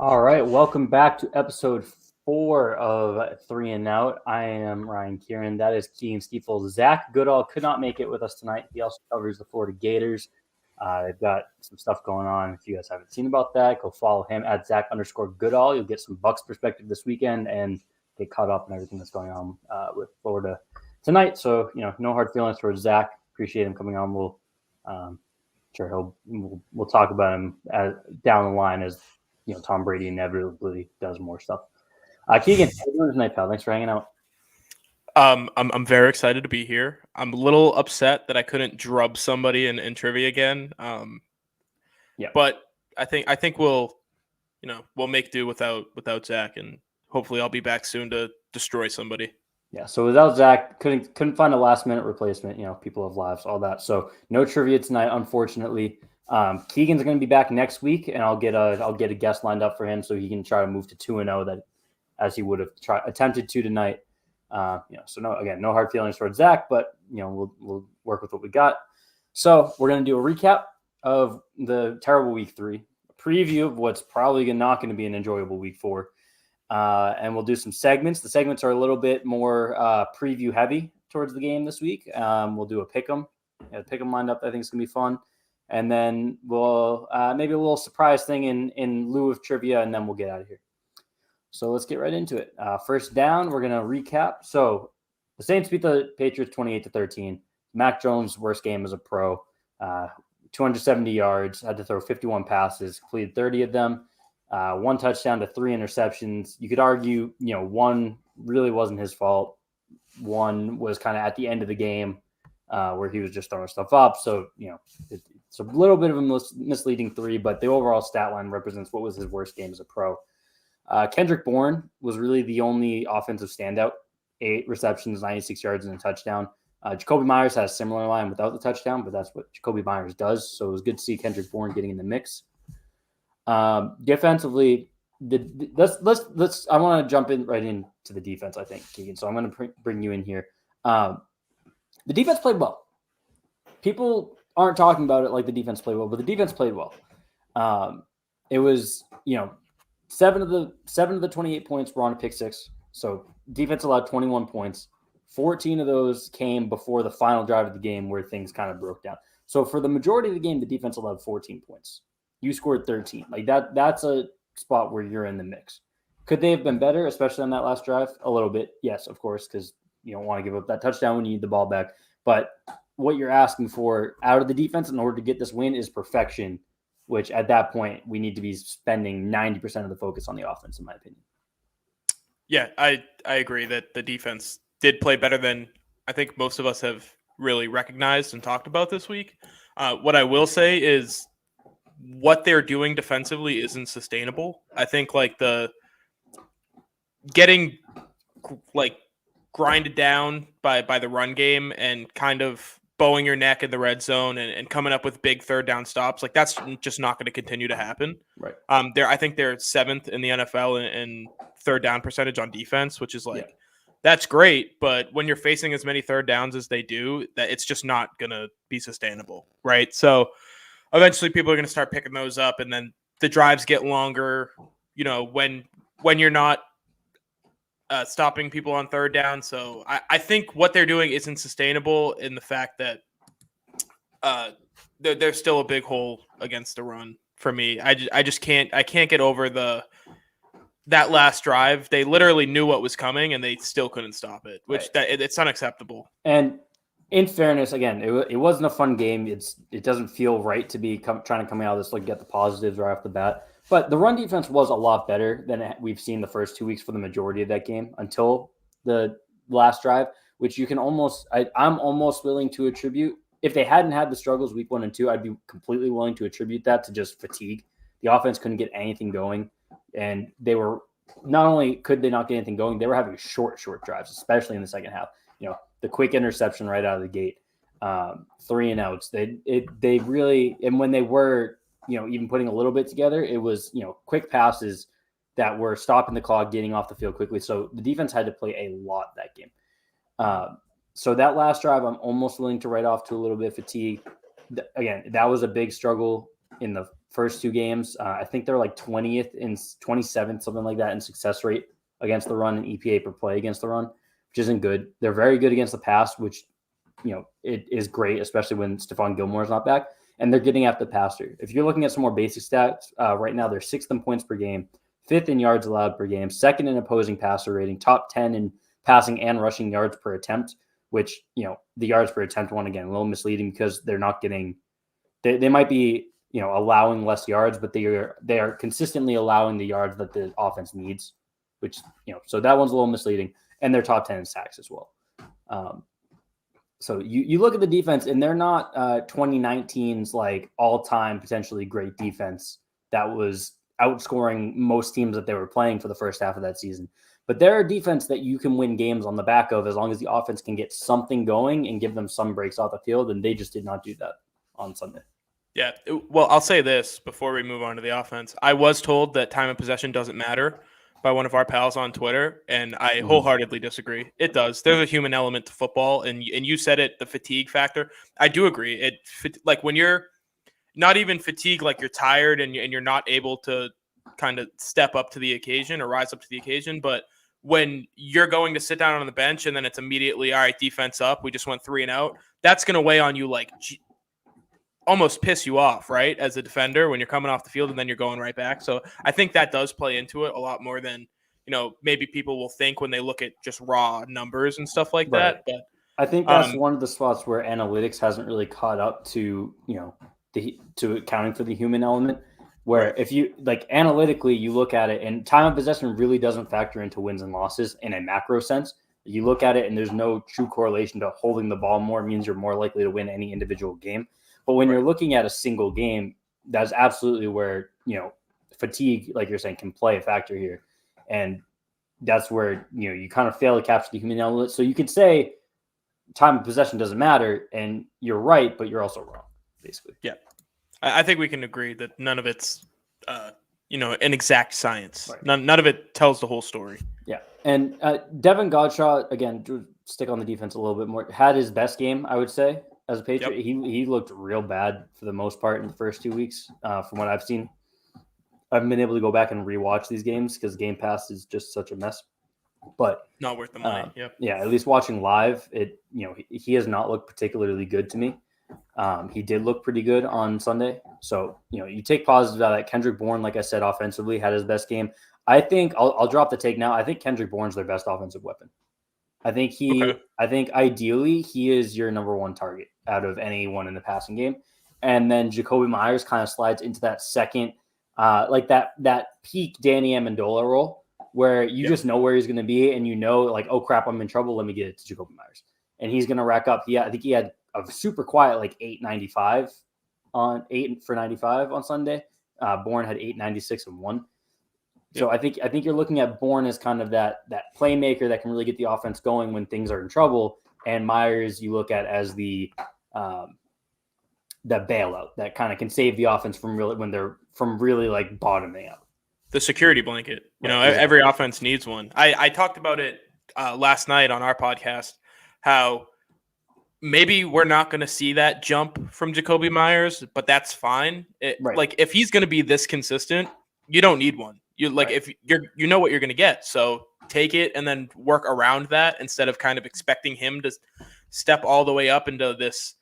All right, welcome back to episode 4 of Three and Out. I am Ryan Kieran. That is Keegan Stiefel. Zach Goodall could not make it with us tonight. He also covers the Florida Gators. They've got some stuff going on. If you guys haven't seen about that, go follow him at Zach_Goodall. You'll get some Bucks perspective this weekend and get caught up in everything that's going on with Florida tonight. So, no hard feelings towards Zach. Appreciate him coming on. Sure we'll talk about him down the line as Tom Brady inevitably does more stuff. Keegan, how you doing tonight, pal? Thanks for hanging out. I'm very excited to be here. I'm a little upset that I couldn't drub somebody in trivia again. But I think we'll make do without Zach, and hopefully I'll be back soon to destroy somebody. Yeah. So without Zach, couldn't find a last minute replacement. People have lives, all that. So no trivia tonight, unfortunately. Keegan's going to be back next week, and I'll get a guest lined up for him so he can try to move to 2-0 that as he would have attempted to tonight. So no hard feelings towards Zach, but we'll work with what we got. So we're going to do a recap of the terrible week 3, a preview of what's probably not going to be an enjoyable week 4, and we'll do some segments. The segments are a little bit more preview heavy towards the game this week. We'll do a pick'em. Pick'em lined up. I think it's going to be fun. And then we'll maybe a little surprise thing in lieu of trivia, and then we'll get out of here. So let's get right into it. First down, we're going to recap. So the Saints beat the Patriots 28-13. Mac Jones' worst game as a pro. 270 yards, had to throw 51 passes, completed 30 of them. 1 touchdown to 3 interceptions. You could argue, one really wasn't his fault. One was kind of at the end of the game where he was just throwing stuff up. So, it's a little bit of a misleading 3, but the overall stat line represents what was his worst game as a pro. Kendrick Bourne was really the only offensive standout. 8 receptions, 96 yards, and a touchdown. Jacoby Myers has a similar line without the touchdown, but that's what Jacoby Myers does. So it was good to see Kendrick Bourne getting in the mix. Defensively, let's. I want to jump right into the defense, I think, Keegan. So I'm going to bring you in here. The defense played well. People aren't talking about it like the defense played well, but the defense played well. It was, 7 of the 28 points were on a pick 6. So defense allowed 21 points. 14 of those came before the final drive of the game where things kind of broke down. So for the majority of the game, the defense allowed 14 points. You scored 13. Like that's a spot where you're in the mix. Could they have been better, especially on that last drive? A little bit. Yes, of course, because you don't want to give up that touchdown when you need the ball back. But what you're asking for out of the defense in order to get this win is perfection, which at that point we need to be spending 90% of the focus on the offense, in my opinion. Yeah, I agree that the defense did play better than I think most of us have really recognized and talked about this week. What I will say is what they're doing defensively isn't sustainable. I think the getting grinded down by the run game and kind of bowing your neck in the red zone and coming up with big third down stops, that's just not going to continue to happen. Right. I think they're 7th in the NFL in third down percentage on defense, which is that's great. But when you're facing as many third downs as they do, that it's just not going to be sustainable. Right. So eventually people are going to start picking those up, and then the drives get longer, when you're not stopping people on third down. So I think what they're doing isn't sustainable in the fact that there's still a big hole against the run for me. I can't get over that last drive. They literally knew what was coming and they still couldn't stop it, which it's unacceptable. And in fairness, again, it wasn't a fun game. It doesn't feel right to be trying to come out of this, get the positives right off the bat. But the run defense was a lot better than we've seen the first 2 weeks for the majority of that game until the last drive, which you can I'm almost willing to attribute. If they hadn't had the struggles week 1 and 2, I'd be completely willing to attribute that to just fatigue. The offense couldn't get anything going. And they were, not only could they not get anything going, they were having short drives, especially in the second half. The quick interception right out of the gate, 3 and outs. They really, and when they were, even putting a little bit together, it was, quick passes that were stopping the clock, getting off the field quickly. So the defense had to play a lot that game. So that last drive, I'm almost willing to write off to a little bit of fatigue. Again, that was a big struggle in the first 2 games. I think they're like 20th and 27th, something like that, in success rate against the run and EPA per play against the run, which isn't good. They're very good against the pass, which, it is great, especially when Stephon Gilmore's not back. And they're getting after the passer. If you're looking at some more basic stats, right now they're 6th in points per game, 5th in yards allowed per game, 2nd in opposing passer rating, top 10 in passing and rushing yards per attempt, which, the yards per attempt one, again, a little misleading because they're not getting – they might be, allowing less yards, but they are consistently allowing the yards that the offense needs, which, so that one's a little misleading. And they're top 10 in sacks as well. So you look at the defense, and they're not 2019's like all-time potentially great defense that was outscoring most teams that they were playing for the first half of that season. But they're a defense that you can win games on the back of as long as the offense can get something going and give them some breaks off the field, and they just did not do that on Sunday. Yeah, well, I'll say this before we move on to the offense. I was told that time of possession doesn't matter by one of our pals on Twitter, and I wholeheartedly disagree. It does. There's a human element to football, and you said it, the fatigue factor. I do agree. Like when you're not even fatigued, like you're tired and you're not able to kind of step up to the occasion or rise up to the occasion, but when you're going to sit down on the bench and then it's immediately, all right, defense up, we just went 3 and out, that's going to weigh on you, like almost piss you off, right? As a defender, when you're coming off the field and then you're going right back. So I think that does play into it a lot more than, maybe people will think when they look at just raw numbers and stuff like that. But I think that's one of the spots where analytics hasn't really caught up to, to accounting for the human element, where if you like analytically, you look at it and time of possession really doesn't factor into wins and losses in a macro sense. You look at it and there's no true correlation to holding the ball more means you're more likely to win any individual game. But when you're looking at a single game, that's absolutely where, fatigue, like you're saying, can play a factor here. And that's where, you kind of fail to capture the human element. So you could say time of possession doesn't matter, and you're right, but you're also wrong, basically. Yeah. I think we can agree that none of it's, an exact science. Right. None of it tells the whole story. Yeah. And Devin Godshaw, again, to stick on the defense a little bit more, had his best game, I would say. As a Patriot, he looked real bad for the most part in the first 2 weeks, from what I've seen. I haven't been able to go back and rewatch these games because Game Pass is just such a mess. But not worth the money. Yeah, at least watching live, he has not looked particularly good to me. He did look pretty good on Sunday. So, you take positives out of that. Kendrick Bourne, like I said, offensively had his best game. I think I'll drop the take now. I think Kendrick Bourne's their best offensive weapon. I think ideally he is your number 1 target out of anyone in the passing game. And then Jacoby Myers kind of slides into that second, like that peak Danny Amendola role where you just know where he's going to be and like, oh crap, I'm in trouble. Let me get it to Jacoby Myers. And he's going to rack up. I think he had a super quiet, like 895 on 8 for 95 on Sunday. Bourne had 896 and 1. So I think you're looking at Bourne as kind of that playmaker that can really get the offense going when things are in trouble, and Myers you look at as the bailout that kind of can save the offense from really like bottoming out. The security blanket, every offense needs one. I talked about it last night on our podcast, how maybe we're not going to see that jump from Jacoby Myers, but that's fine. Like if he's going to be this consistent, you don't need one. If you know what you're going to get, so take it and then work around that instead of kind of expecting him to step all the way up into this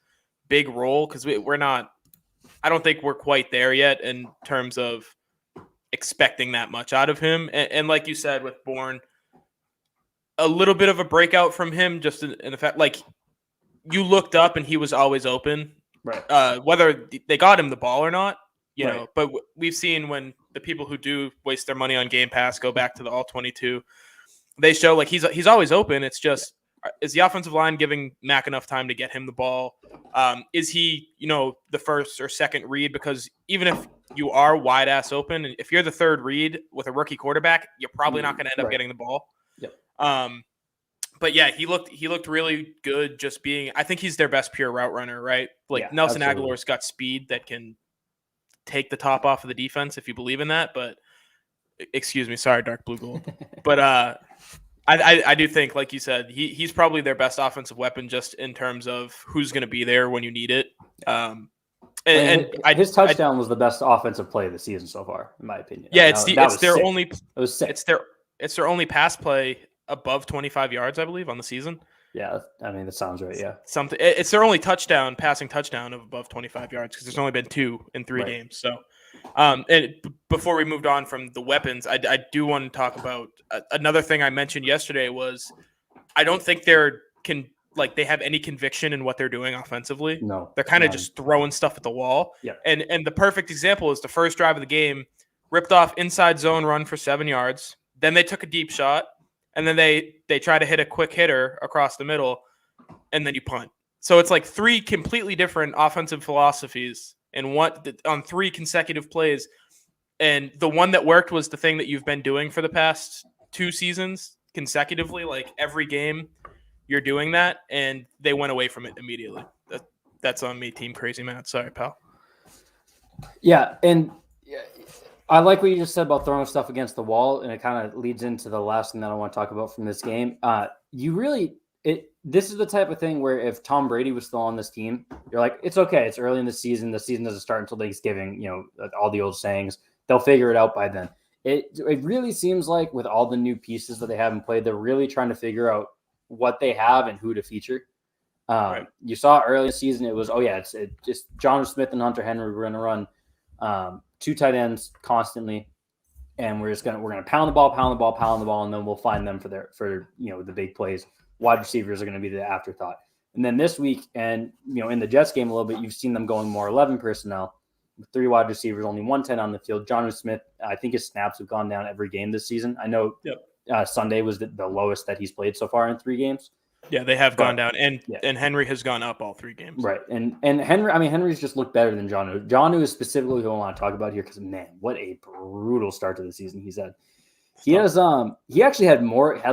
big role, because we're not. I don't think we're quite there yet in terms of expecting that much out of him. And like you said with Bourne, a little bit of a breakout from him, just in the fact like you looked up and he was always open, right? Whether they got him the ball or not. know, but we've seen when the people who do waste their money on Game Pass go back to the all 22, they show like he's always open. It's just, is the offensive line giving Mac enough time to get him the ball? Is he, the first or second read? Because even if you are wide ass open, and if you're the third read with a rookie quarterback, you're probably not going to end up getting the ball. Yep. But yeah, he looked really good. Just being, I think he's their best pure route runner, right? Like Nelson Aguilar's got speed that can take the top off of the defense if you believe in that. But excuse me, sorry, Dark Blue Gold. But I do think, like you said, he's probably their best offensive weapon just in terms of who's going to be there when you need it. His touchdown was the best offensive play of the season so far, in my opinion. Yeah, it's their only pass play above 25 yards, I believe, on the season. Yeah, I mean that sounds right. Yeah, it's their only passing touchdown of above 25 yards because there's only been 2 in 3 games. So, and before we moved on from the weapons, I do want to talk about another thing I mentioned yesterday was I don't think they have any conviction in what they're doing offensively. No, they're kind of just throwing stuff at the wall. Yeah, and the perfect example is the first drive of the game, ripped off inside zone run for 7 yards. Then they took a deep shot. And then they try to hit a quick hitter across the middle, and then you punt. So it's like 3 completely different offensive philosophies on 3 consecutive plays. And the one that worked was the thing that you've been doing for the past 2 seasons consecutively. Like every game, you're doing that, and they went away from it immediately. That's on me, Team Crazy Matt. Sorry, pal. Yeah, and I like what you just said about throwing stuff against the wall, and it kind of leads into the last thing that I want to talk about from this game. This is the type of thing where if Tom Brady was still on this team, you're like, it's okay. It's early in the season. The season doesn't start until Thanksgiving. All the old sayings. They'll figure it out by then. It really seems like with all the new pieces that they haven't played, they're really trying to figure out what they have and who to feature. Right. You saw early in the season, it was, it's just John Smith and Hunter Henry were going to run 2 tight ends constantly, and we're going to pound the ball, and then we'll find them for the big plays. Wide receivers are going to be the afterthought. And then this week, and in the Jets game a little bit, you've seen them going more 11 personnel, 3 wide receivers, only 1 10 on the field. John Smith, I think his snaps have gone down every game this season. I know Sunday was the lowest that he's played so far in 3 games. Yeah, they have gone down, and Henry has gone up all 3 games. Right, and Henry's just looked better than Jonnu. Jonnu is specifically who I want to talk about here because, man, what a brutal start to the season he's had. He actually has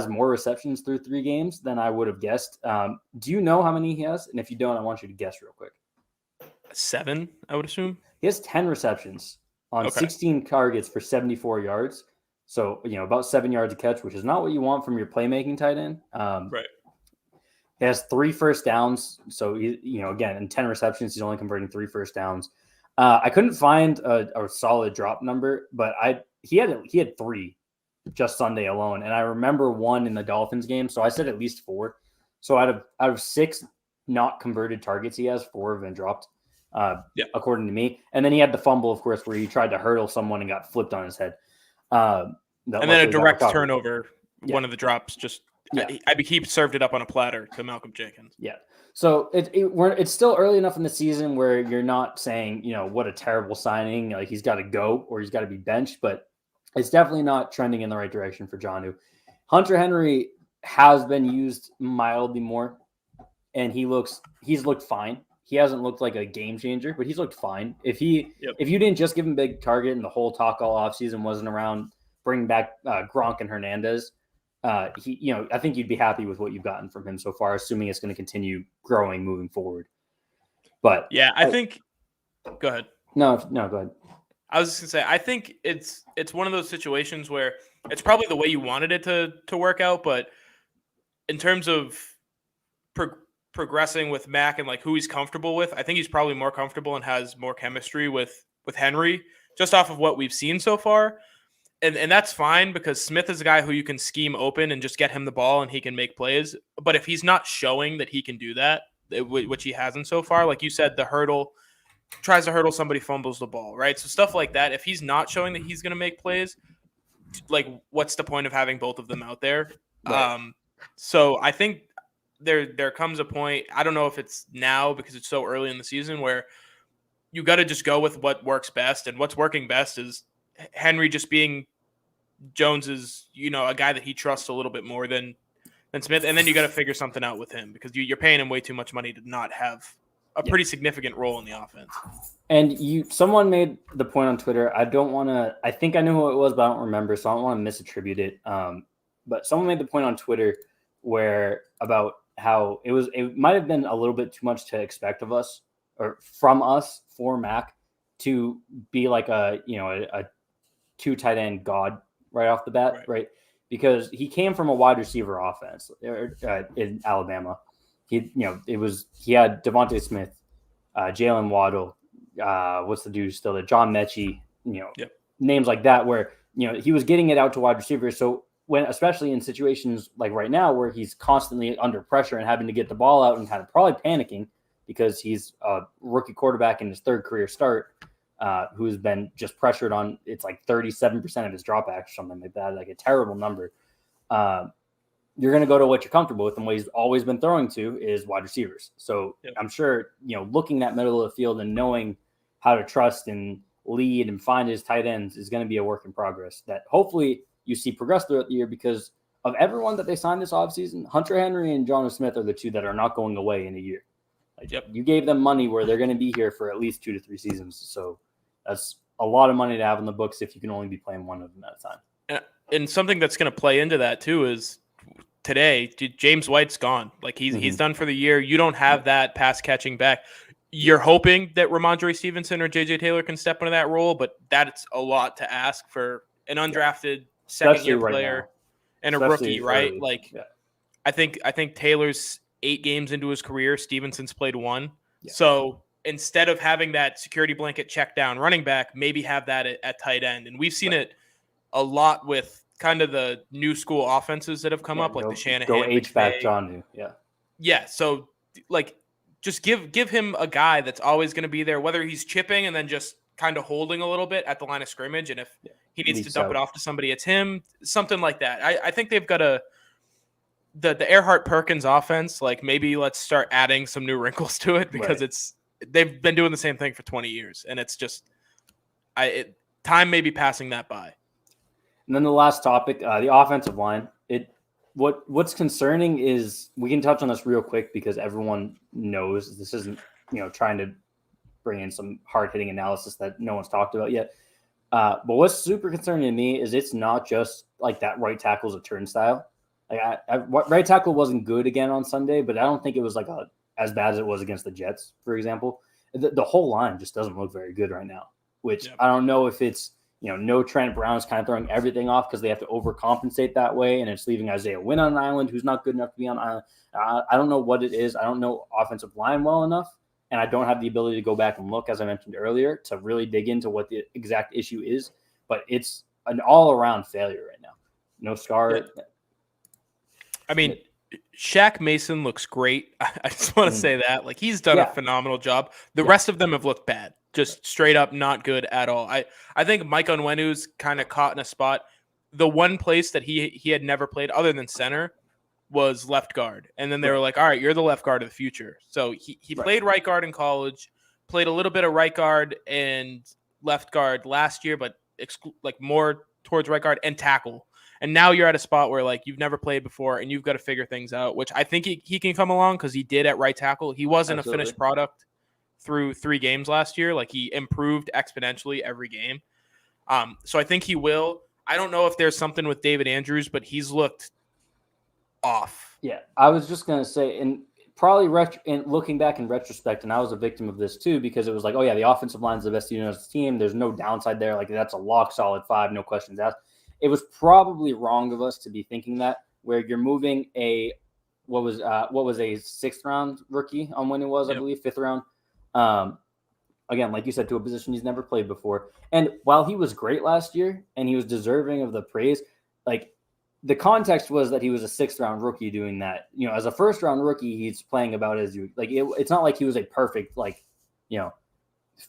more receptions through 3 games than I would have guessed. Do you know how many he has? And if you don't, I want you to guess real quick. 7, I would assume. He has 10 receptions on 16 targets for 74 yards. So, about 7 yards a catch, which is not what you want from your playmaking tight end. Right. He has 3 first downs. So, again, in 10 receptions, he's only converting 3 first downs. I couldn't find a solid drop number, but he had 3 just Sunday alone. And I remember 1 in the Dolphins game. So I said at least 4. So out of 6 not converted targets, he has 4 have been dropped, according to me. And then he had the fumble, of course, where he tried to hurdle someone and got flipped on his head. And then a direct turnover, one of the drops just he served it up on a platter to Malcolm Jenkins. Yeah. So it's still early enough in the season where you're not saying, what a terrible signing, like he's got to go or he's got to be benched, but it's definitely not trending in the right direction for Jonnu. Hunter Henry has been used mildly more, and he's looked fine. He hasn't looked like a game changer, but he's looked fine. If you didn't just give him a big target and the whole talk all offseason wasn't around bringing back Gronk and Hernandez, I think you'd be happy with what you've gotten from him so far, assuming it's going to continue growing moving forward. But yeah, I think. Go ahead. No, go ahead. I was just gonna say, I think it's one of those situations where it's probably the way you wanted it to work out, but in terms of progressing with Mac and like who he's comfortable with, I think he's probably more comfortable and has more chemistry with Henry just off of what we've seen so far. And that's fine because Smith is a guy who you can scheme open and just get him the ball and he can make plays. But if he's not showing that he can do that, which he hasn't so far, like you said, the hurdle, tries to hurdle somebody, fumbles the ball, right? So stuff like that, if he's not showing that he's going to make plays, like what's the point of having both of them out there? Right. So I think there comes a point, I don't know if it's now because it's so early in the season, where you got to just go with what works best. And what's working best is Henry just being Jones's, a guy that he trusts a little bit more than Smith. And then you got to figure something out with him because you're paying him way too much money to not have a pretty significant role in the offense. And someone made the point on Twitter. I think I knew who it was, but I don't remember, so I don't want to misattribute it. But someone made the point on Twitter about how it might have been a little bit too much to expect of us or from us for Mac to be like a 2 tight end god right off the bat, right? Because he came from a wide receiver offense in Alabama. He had Devontae Smith, Jalen Waddle, what's the dude still there? John Mechie, Yep. names like that, where, he was getting it out to wide receivers. So when, especially in situations like right now, where he's constantly under pressure and having to get the ball out and kind of probably panicking because he's a rookie quarterback in his third career start, who's been just pressured on, it's like 37% of his dropbacks or something like that, like a terrible number. You're going to go to what you're comfortable with, and what he's always been throwing to is wide receivers. So yep. I'm sure, looking that middle of the field and knowing how to trust and lead and find his tight ends is going to be a work in progress that hopefully you see progress throughout the year, because of everyone that they signed this offseason, Hunter Henry and Jonnu Smith are the two that are not going away in a year. Yep. You gave them money where they're going to be here for at least 2 to 3 seasons. So that's a lot of money to have in the books if you can only be playing one of them at a time. And something that's going to play into that too is today, James White's gone. Like he's done for the year. You don't have that pass catching back. You're hoping that Ramondre Stevenson or JJ Taylor can step into that role, but that's a lot to ask for an undrafted second-year player and a rookie, right? I think Taylor's 8 games into his career. Stevenson's played 1. Yeah. So instead of having that security blanket check down running back, maybe have that at tight end. And we've seen it a lot with kind of the new school offenses that have come up, like the Shanahan. Go H-back Jonnu. Yeah. Yeah. So just give him a guy that's always going to be there, whether he's chipping and then just kind of holding a little bit at the line of scrimmage. And if he needs to dump it off to somebody, it's him, something like that. I think they've got the Earhart Perkins offense. Like maybe let's start adding some new wrinkles to it, because they've been doing the same thing for 20 years. And it's just, time may be passing that by. And then the last topic, the offensive line. What's concerning is, we can touch on this real quick because everyone knows this isn't, trying to bring in some hard-hitting analysis that no one's talked about yet. But what's super concerning to me is it's not just like that right tackle's a turnstile. Like right tackle wasn't good again on Sunday, but I don't think it was as bad as it was against the Jets, for example. The whole line just doesn't look very good right now, which I don't know if it's, no Trent Brown is kind of throwing everything off because they have to overcompensate that way, and it's leaving Isaiah Wynn on an island who's not good enough to be on an island. I don't know what it is. I don't know offensive line well enough, and I don't have the ability to go back and look, as I mentioned earlier, to really dig into what the exact issue is. But it's an all-around failure right now. No scar. Yeah. I mean, Shaq Mason looks great. I just want to say that. Like, he's done a phenomenal job. The rest of them have looked bad. Just straight up not good at all. I think Mike Onwenu's kind of caught in a spot. The one place that he had never played other than center was left guard. And then they were like, all right, you're the left guard of the future. So he played right guard in college, played a little bit of right guard and left guard last year, but more towards right guard and tackle. And now you're at a spot where you've never played before and you've got to figure things out, which I think he can come along because he did at right tackle. He wasn't a finished product through 3 games last year. He improved exponentially every game. So I think he will. I don't know if there's something with David Andrews, but he's looked off. Yeah, I was just going to say, and probably looking back in retrospect, and I was a victim of this too, because it was like, oh yeah, the offensive line is the best unit of the team. There's no downside there. That's a lock solid 5, no questions asked. It was probably wrong of us to be thinking that, where you're moving what was a 6th round rookie on when it was, I believe, 5th round. Again, like you said, to a position he's never played before. And while he was great last year and he was deserving of the praise, the context was that he was a 6th round rookie doing that. As a 1st round rookie, he's playing about as you it's not like he was a perfect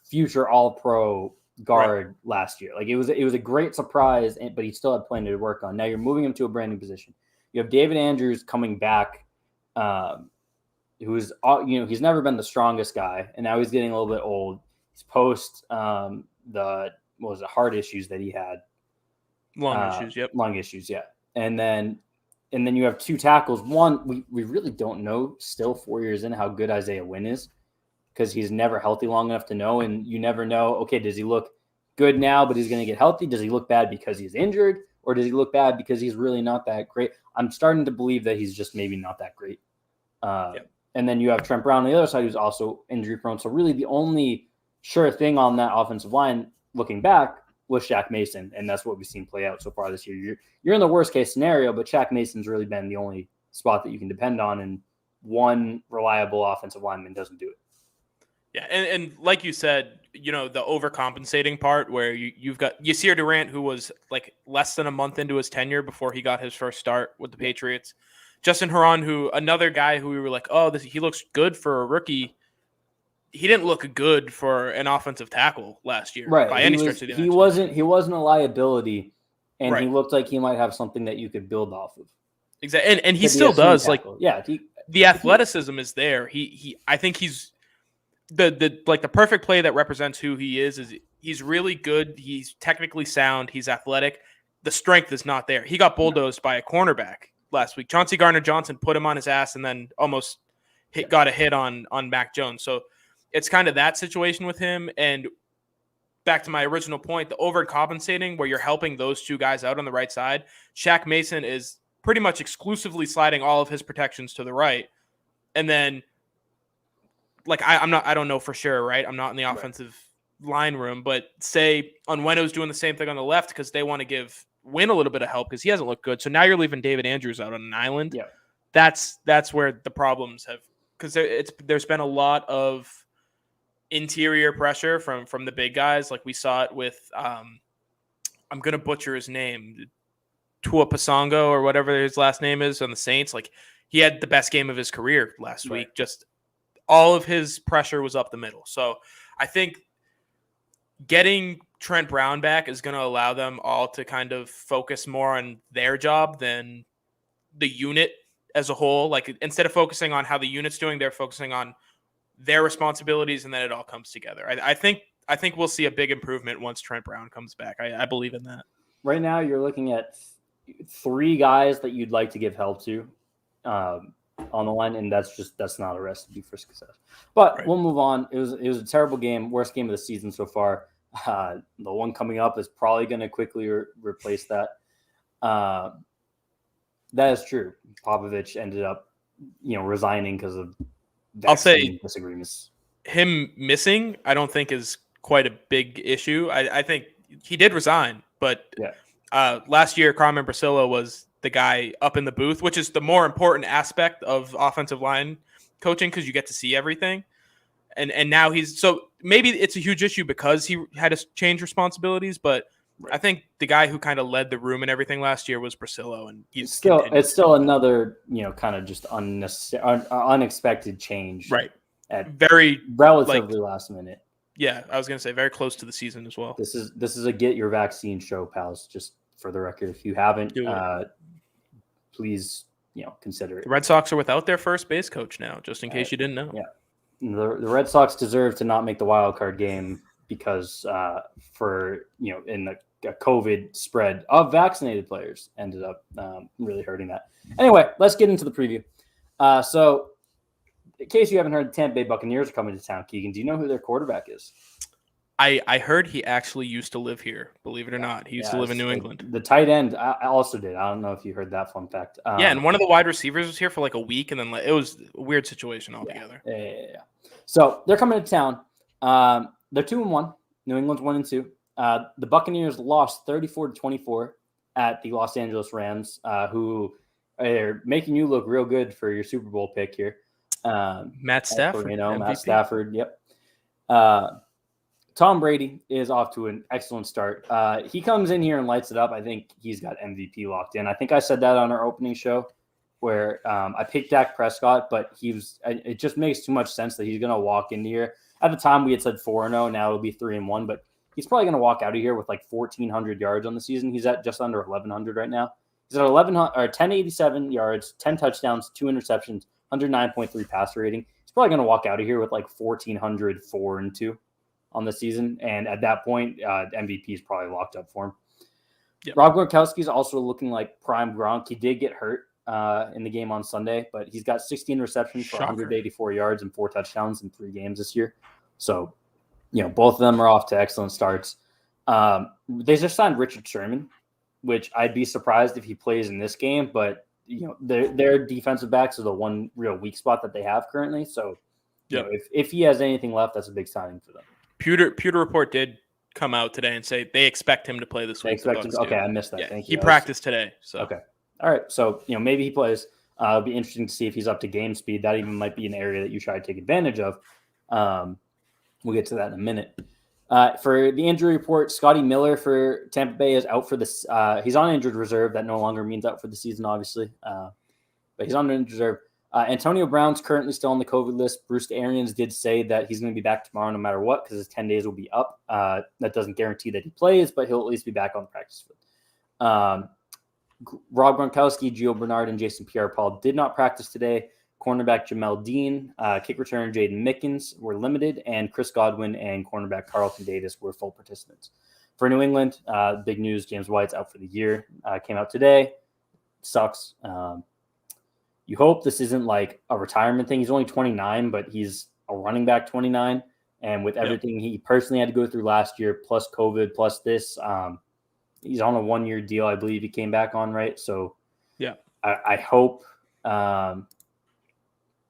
future all pro guard last year. It was a great surprise, but he still had plenty to work on. Now you're moving him to a brand new position. You have David Andrews coming back, who's he's never been the strongest guy, and now he's getting a little bit old. He's post the heart issues that he had, lung issues, and then you have 2 tackles. One, we really don't know still 4 years in how good Isaiah Wynn is, because he's never healthy long enough to know, and you never know, okay, does he look good now, but he's going to get healthy? Does he look bad because he's injured, or does he look bad because he's really not that great? I'm starting to believe that he's just maybe not that great. And then you have Trent Brown on the other side, who's also injury prone. So really the only sure thing on that offensive line, looking back, was Shaq Mason, and that's what we've seen play out so far this year. You're in the worst case scenario, but Shaq Mason's really been the only spot that you can depend on, and one reliable offensive lineman doesn't do it. Yeah, and like you said, the overcompensating part where you've got Yasir Durant, who was like less than a month into his tenure before he got his first start with the Patriots. Justin Herron, another guy who we were like, oh, he looks good for a rookie. He didn't look good for an offensive tackle last year by any stretch of the imagination. He wasn't a liability, and he Right. looked like he might have something that you could build off of. Exactly, and he still does. Like, yeah, the athleticism is there. I think he's the perfect play that represents who he is he's really good. He's technically sound. He's athletic. The strength is not there. He got bulldozed by a cornerback last week. Chauncey Gardner-Johnson put him on his ass and then almost got a hit on Mac Jones. So it's kind of that situation with him. And back to my original point, the overcompensating where you're helping those two guys out on the right side. Shaq Mason is pretty much exclusively sliding all of his protections to the right. And then, like, I don't know for sure, right? I'm not in the offensive line room, but say Onweno's doing the same thing on the left because they want to give Wynn a little bit of help because he hasn't looked good. So now you're leaving David Andrews out on an island. Yeah. That's where the problems have, because there's been a lot of interior pressure from the big guys. Like we saw it with I'm gonna butcher his name, Tua Pasongo or whatever his last name is on the Saints. Like, he had the best game of his career last week. Just all of his pressure was up the middle. So I think getting Trent Brown back is going to allow them all to kind of focus more on their job than the unit as a whole. Like, instead of focusing on how the unit's doing, they're focusing on their responsibilities, and then it all comes together. I think we'll see a big improvement once Trent Brown comes back. I believe in that. Right now, you're looking at 3 guys that you'd like to give help to on the line, and that's not a recipe for success. But we'll move on. It was a terrible game, worst game of the season so far. The one coming up is probably going to quickly replace that. That is true. Popovich ended up, resigning because of I'll say disagreements. Him missing, I don't think is quite a big issue. I think he did resign, but last year Carmen Brasillo was the guy up in the booth, which is the more important aspect of offensive line coaching because you get to see everything. And now so maybe it's a huge issue because he had to change responsibilities, but I think the guy who kind of led the room and everything last year was Brasillo, and it's still another, kind of just unexpected change. Right. At very relatively last minute. Yeah, I was going to say very close to the season as well. This is a get your vaccine show, pals. Just for the record, if you haven't, please, consider it. The Red Sox are without their first base coach now, just in case you didn't know. Yeah. The Red Sox deserve to not make the wild card game because in the COVID spread of vaccinated players ended up really hurting that. Anyway, let's get into the preview. So in case you haven't heard, the Tampa Bay Buccaneers are coming to town. Keegan, do you know who their quarterback is? I heard he actually used to live here, believe it or not. He used to live in New England. The tight end, I also did. I don't know if you heard that fun fact. And one of the wide receivers was here for like a week, and then it was a weird situation altogether. Yeah. So they're coming to town. They're 2-1. New England's 1-2. The Buccaneers lost 34-24 at the Los Angeles Rams, who are making you look real good for your Super Bowl pick here. Matt Stafford. Matt Stafford. Yep. Tom Brady is off to an excellent start. He comes in here and lights it up. I think he's got MVP locked in. I think I said that on our opening show where I picked Dak Prescott, but it just makes too much sense that he's going to walk into here. At the time, we had said 4-0. Now it'll be 3-1, but he's probably going to walk out of here with like 1,400 yards on the season. He's at just under 1,100 right now. He's at 1,087 yards, 10 touchdowns, 2 interceptions, 109.3 passer rating. He's probably going to walk out of here with like 1,400, 4-2 on the season. And at that point, MVP is probably locked up for him. Yep. Rob Gronkowski is also looking like prime Gronk. He did get hurt in the game on Sunday, but he's got 16 receptions for 184 yards and 4 touchdowns in 3 games this year. So, both of them are off to excellent starts. They just signed Richard Sherman, which I'd be surprised if he plays in this game, but their defensive backs are the one real weak spot that they have currently. So, if he has anything left, that's a big signing for them. Pewter Report did come out today and say they expect him to play this week. Okay, I missed that. Yeah, Thank you. He practiced today. So okay, all right. So maybe he plays. It'll be interesting to see if he's up to game speed. That even might be an area that you try to take advantage of. We'll get to that in a minute. For the injury report, Scotty Miller for Tampa Bay is out for this. He's on injured reserve. That no longer means out for the season, obviously. But he's on injured reserve. Antonio Brown's currently still on the COVID list. Bruce Arians did say that he's going to be back tomorrow no matter what because his 10 days will be up. That doesn't guarantee that he plays, but he'll at least be back on the practice field. Rob Gronkowski, Gio Bernard, and Jason Pierre-Paul did not practice today. Cornerback Jamel Dean, kick returner Jaden Mickens were limited, and Chris Godwin and cornerback Carlton Davis were full participants. For New England, big news, James White's out for the year. Came out today. Sucks. You hope this isn't like a retirement thing. He's only 29, but he's a running back 29. And with everything he personally had to go through last year, plus COVID, plus this, he's on a 1-year deal, I believe he came back on, right? So yeah, I hope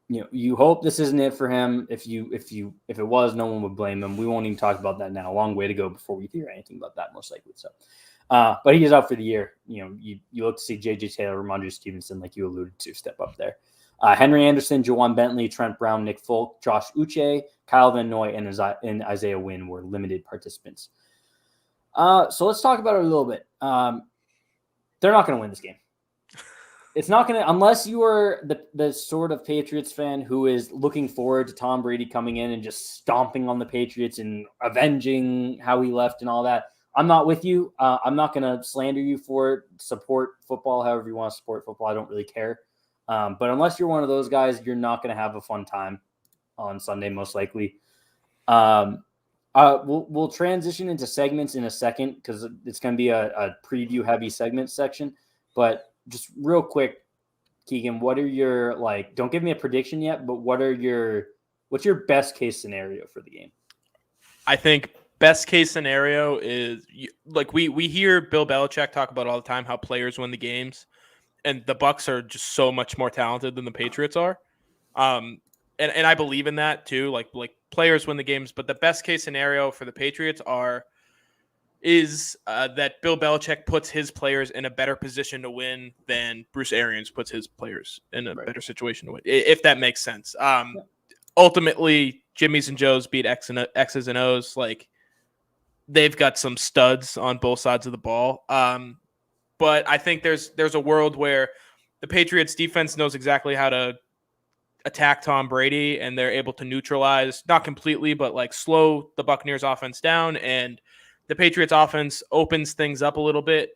you hope this isn't it for him. If it was, no one would blame him. We won't even talk about that now. A long way to go before we hear anything about that, most likely. So, but he is out for the year. You look to see J.J. Taylor, Ramondre Stevenson, like you alluded to, step up there. Henry Anderson, Jawan Bentley, Trent Brown, Nick Folk, Josh Uche, Kyle Van Noy, and Isaiah Wynn were limited participants. So let's talk about it a little bit. They're not going to win this game. It's not going to, unless you are the sort of Patriots fan who is looking forward to Tom Brady coming in and just stomping on the Patriots and avenging how he left and all that. I'm not with you. I'm not going to slander you for it. Support football however you want to support football. I don't really care. But unless you're one of those guys, you're not going to have a fun time on Sunday, most likely. We'll transition into segments in a second because it's going to be a preview heavy segment section. But just real quick, Keegan, what are your, don't give me a prediction yet, but what's your best case scenario for the game? I think best case scenario is we hear Bill Belichick talk about all the time how players win the games, and the Bucs are just so much more talented than the Patriots are. And I believe in that too. Like players win the games, but the best case scenario for the Patriots is that Bill Belichick puts his players in a better position to win than Bruce Arians puts his players in a better situation to win, if that makes sense. Ultimately, Jimmys and Joes beat X's and O's. Like, they've got some studs on both sides of the ball. But I think there's a world where the Patriots defense knows exactly how to attack Tom Brady, and they're able to neutralize, not completely, but slow the Buccaneers offense down, and the Patriots offense opens things up a little bit,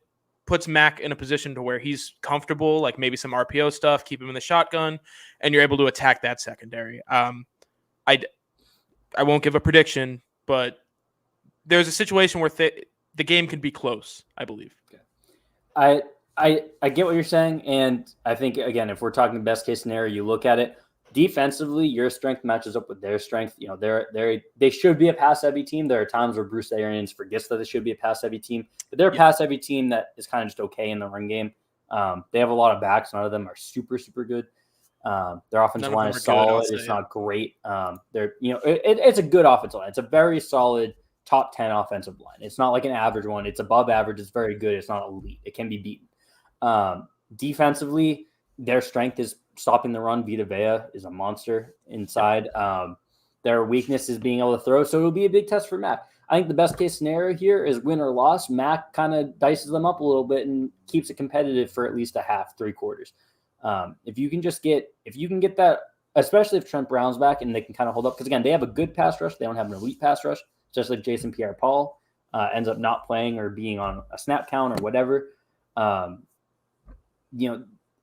puts Mac in a position to where he's comfortable, like maybe some RPO stuff, keep him in the shotgun, and you're able to attack that secondary. I won't give a prediction, but there's a situation where the game can be close, I believe. Okay. I get what you're saying, and I think, again, if we're talking best case scenario, you look at it, defensively, your strength matches up with their strength. They should be a pass-heavy team. There are times where Bruce Arians forgets that they should be a pass-heavy team, but they're a pass-heavy team that is kind of just okay in the run game. They have a lot of backs. None of them are super, super good. Their offensive line is solid. It's not great. It's a good offensive line. It's a very solid top 10 offensive line. It's not like an average one. It's above average. It's very good. It's not elite. It can be beaten. Defensively, their strength is stopping the run. Vita Vea is a monster inside. Their weakness is being able to throw, so it'll be a big test for Mac. I think the best case scenario here is win or loss. Mac kind of dices them up a little bit and keeps it competitive for at least a half, 3 quarters. If you can get that, especially if Trent Brown's back and they can kind of hold up, because again, they have a good pass rush. They don't have an elite pass rush, just like Jason Pierre-Paul ends up not playing or being on a snap count or whatever.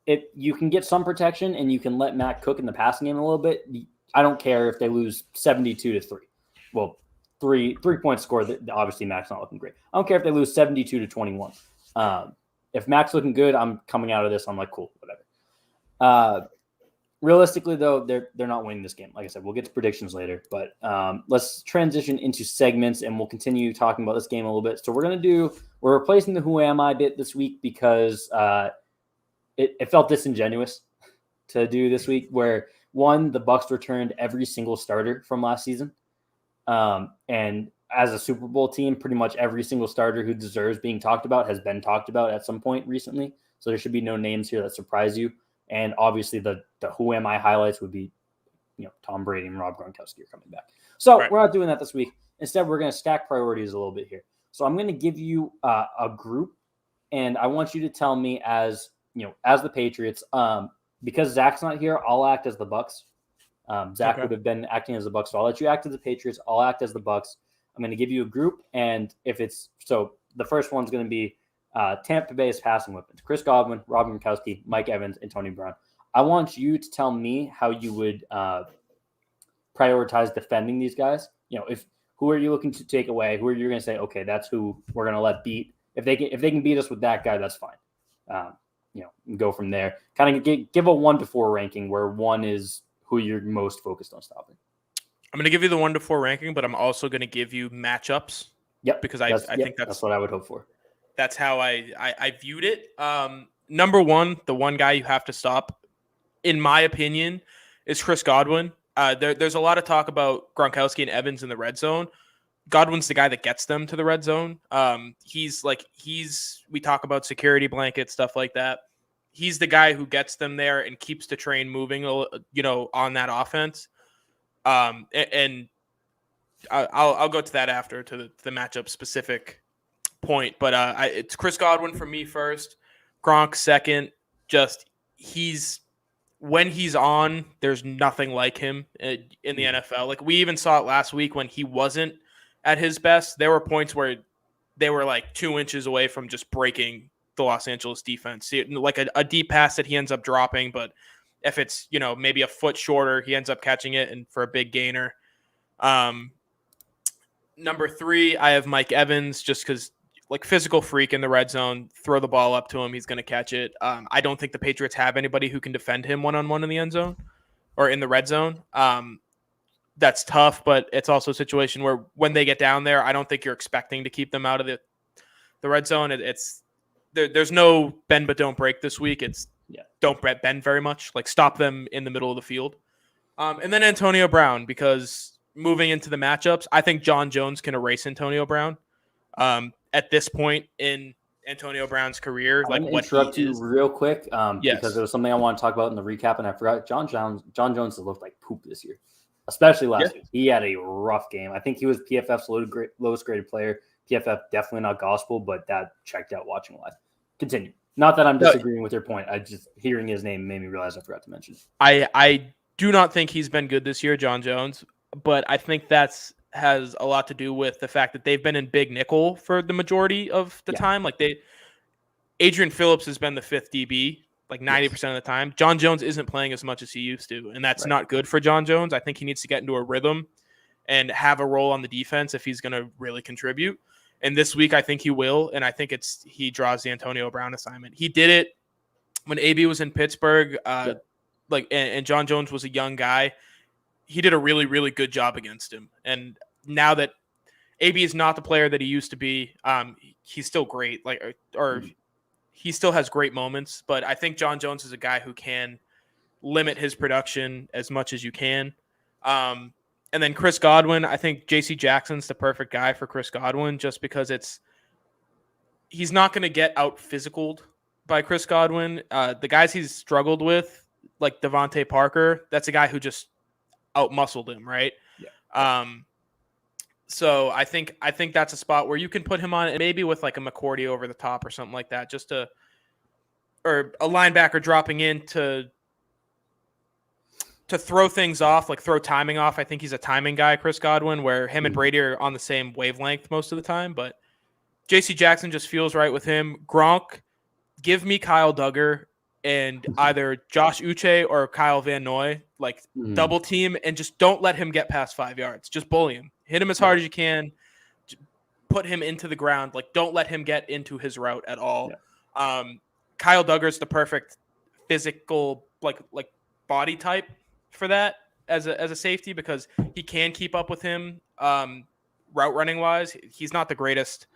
If you can get some protection and you can let Mac cook in the passing game a little bit, I don't care if they lose 72-3. Well, 3 points scored. Obviously, Mac's not looking great. I don't care if they lose 72-21. If Mac's looking good, I'm coming out of this. I'm like, cool, whatever. Realistically, though, they're not winning this game. Like I said, we'll get to predictions later. But let's transition into segments, and we'll continue talking about this game a little bit. So we're replacing the Who Am I bit this week because it felt disingenuous to do this week, where the Bucs returned every single starter from last season. And as a Super Bowl team, pretty much every single starter who deserves being talked about has been talked about at some point recently. So there should be no names here that surprise you. And obviously the Who Am I highlights would be Tom Brady and Rob Gronkowski are coming back. So Right. we're not doing that this week. Instead, we're going to stack priorities a little bit here. So I'm going to give you a group, and I want you to tell me as the Patriots. Because Zach's not here, I'll act as the Bucks. Zach would have been acting as the Bucks, so I'll let you act as the Patriots. I'll act as the Bucks. I'm going to give you a group, and the first one's going to be Tampa Bay's passing weapons: Chris Godwin, Rob Gronkowski, Mike Evans, and Tony Brown. I want you to tell me how you would prioritize defending these guys. Who are you looking to take away? Who are you going to say, okay, that's who we're going to let beat? If they can beat us with that guy, that's fine. Go from there. Kind of give a 1 to 4 ranking, where 1 is who you're most focused on stopping. I'm going to give you the 1 to 4 ranking, but I'm also going to give you matchups. Yep, because I think that's what I would hope for. That's how I viewed it. Number 1, the one guy you have to stop, in my opinion, is Chris Godwin. There's a lot of talk about Gronkowski and Evans in the red zone. Godwin's the guy that gets them to the red zone. We talk about security blankets, stuff like that. He's the guy who gets them there and keeps the train moving, on that offense. And I'll go to that after, to the matchup specific point. But it's Chris Godwin for me first, Gronk second. Just when he's on, there's nothing like him in the NFL. Like, we even saw it last week when he wasn't at his best. There were points where they were like 2 inches away from just breaking the Los Angeles defense. Like a deep pass that he ends up dropping, but if it's, maybe a foot shorter, he ends up catching it and for a big gainer. Number 3, I have Mike Evans, just because, like, physical freak in the red zone, throw the ball up to him, he's going to catch it. I don't think the Patriots have anybody who can defend him one-on-one in the end zone or in the red zone. That's tough, but it's also a situation where when they get down there, I don't think you're expecting to keep them out of the red zone. There's no bend but don't break this week. Don't bend very much. Like, stop them in the middle of the field. And then Antonio Brown, because moving into the matchups, I think John Jones can erase Antonio Brown. At this point in Antonio Brown's career, I'm going to interrupt you real quick because there was something I want to talk about in the recap, and I forgot. John Jones has looked like poop this year, especially last week. He had a rough game. I think he was PFF's lowest graded player. PFF definitely not gospel, but that checked out watching live. Continue. Not that I'm disagreeing with your point. I just, hearing his name made me realize I forgot to mention it. I do not think he's been good this year, John Jones, but I think has a lot to do with the fact that they've been in big nickel for the majority of the time. Like, Adrian Phillips has been the 5th DB like 90% of the time. John Jones isn't playing as much as he used to, and that's not good for John Jones. I think he needs to get into a rhythm and have a role on the defense if he's going to really contribute. And this week, I think he will, and I think he draws the Antonio Brown assignment. He did it when AB was in Pittsburgh, and John Jones was a young guy. He did a really, really good job against him. And now that AB is not the player that he used to be, he's still great. He still has great moments, but I think John Jones is a guy who can limit his production as much as you can. And then Chris Godwin, I think J.C. Jackson's the perfect guy for Chris Godwin, just because he's not going to get out physicaled by Chris Godwin. The guys he's struggled with, like Devontae Parker, that's a guy who just out-muscled him, right? Yeah. So I think that's a spot where you can put him on, maybe with like a McCourty over the top or something like that, or a linebacker dropping in to throw things off, like throw timing off. I think he's a timing guy, Chris Godwin, where him and Brady are on the same wavelength most of the time. But J.C. Jackson just feels right with him. Gronk, give me Kyle Duggar and either Josh Uche or Kyle Van Noy, double team, and just don't let him get past 5 yards. Just bully him. Hit him as hard as you can. Put him into the ground. Like, don't let him get into his route at all. Yeah. Kyle Duggar's the perfect physical, like body type for that as a safety, because he can keep up with him route running wise. He's not the greatest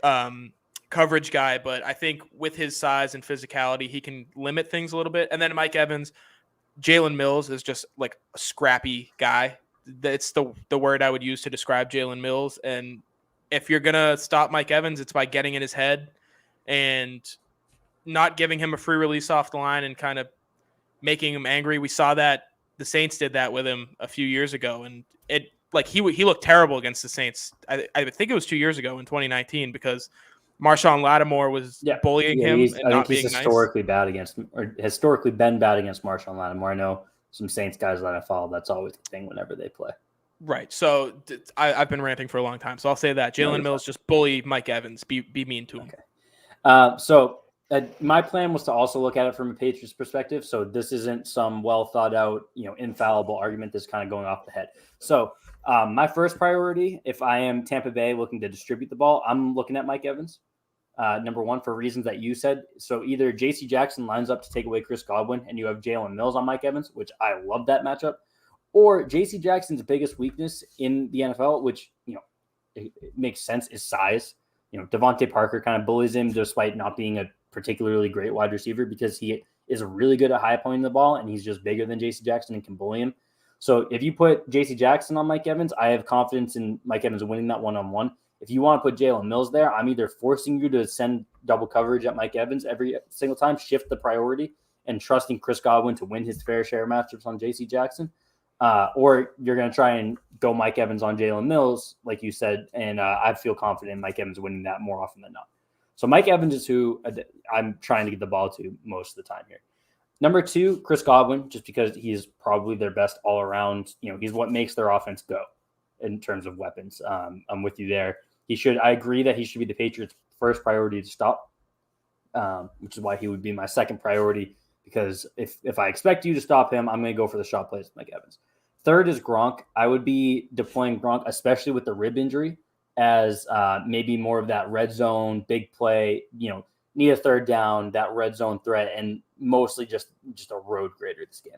coverage guy, but I think with his size and physicality, he can limit things a little bit. And then Mike Evans, Jalen Mills is just like a scrappy guy. That's the word I would use to describe Jalen Mills. And if you're going to stop Mike Evans, it's by getting in his head and not giving him a free release off the line and kind of making him angry. We saw that the Saints did that with him a few years ago, and it like he looked terrible against the Saints. I think it was 2 years ago in 2019 because Marshawn Lattimore was bullying him and I think not he's being historically nice. bad against, or historically been bad against Marshawn Lattimore. I know some Saints guys that I follow. That's always the thing whenever they play. Right. So I've been ranting for a long time, so I'll say that Jalen Mills just bully Mike Evans, be mean to him. Okay. So my plan was to also look at it from a Patriots perspective. So this isn't some well thought out, infallible argument that's kind of going off the head. So my first priority, if I am Tampa Bay looking to distribute the ball, I'm looking at Mike Evans. Number one, for reasons that you said. So either J.C. Jackson lines up to take away Chris Godwin and you have Jalen Mills on Mike Evans, which I love that matchup, or J.C. Jackson's biggest weakness in the NFL, which, it makes sense, is size. Devontae Parker kind of bullies him despite not being a particularly great wide receiver because he is really good at high pointing the ball and he's just bigger than J.C. Jackson and can bully him. So if you put J.C. Jackson on Mike Evans, I have confidence in Mike Evans winning that one-on-one. If you want to put Jalen Mills there, I'm either forcing you to send double coverage at Mike Evans every single time, shift the priority, and trusting Chris Godwin to win his fair share of matchups on J.C. Jackson. Or you're going to try and go Mike Evans on Jalen Mills, like you said, and I feel confident in Mike Evans winning that more often than not. So Mike Evans is who I'm trying to get the ball to most of the time here. Number two, Chris Godwin, just because he's probably their best all-around. He's what makes their offense go in terms of weapons. I'm with you there. I agree that he should be the Patriots' first priority to stop, which is why he would be my second priority, because if I expect you to stop him, I'm going to go for the shot plays with Mike Evans. Third is Gronk. I would be deploying Gronk, especially with the rib injury, as maybe more of that red zone, big play, need a third down, that red zone threat, and mostly just a road grader this game.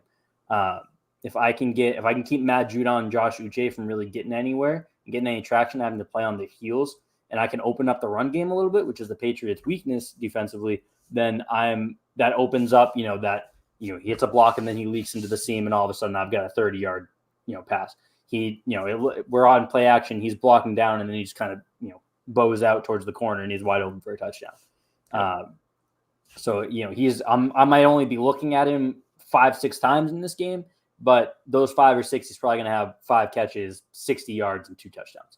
If I can keep Matt Judon and Josh Uche from really getting anywhere and getting any traction, having to play on the heels, and I can open up the run game a little bit, which is the Patriots' weakness defensively, then that opens up, that he hits a block and then he leaks into the seam, and all of a sudden I've got a 30-yard pass. We're on play action, he's blocking down, and then he just kind of bows out towards the corner and he's wide open for a touchdown. So I might only be looking at him 5-6 times in this game, but those 5 or 6 he's probably going to have 5 catches, 60 yards, and 2 touchdowns.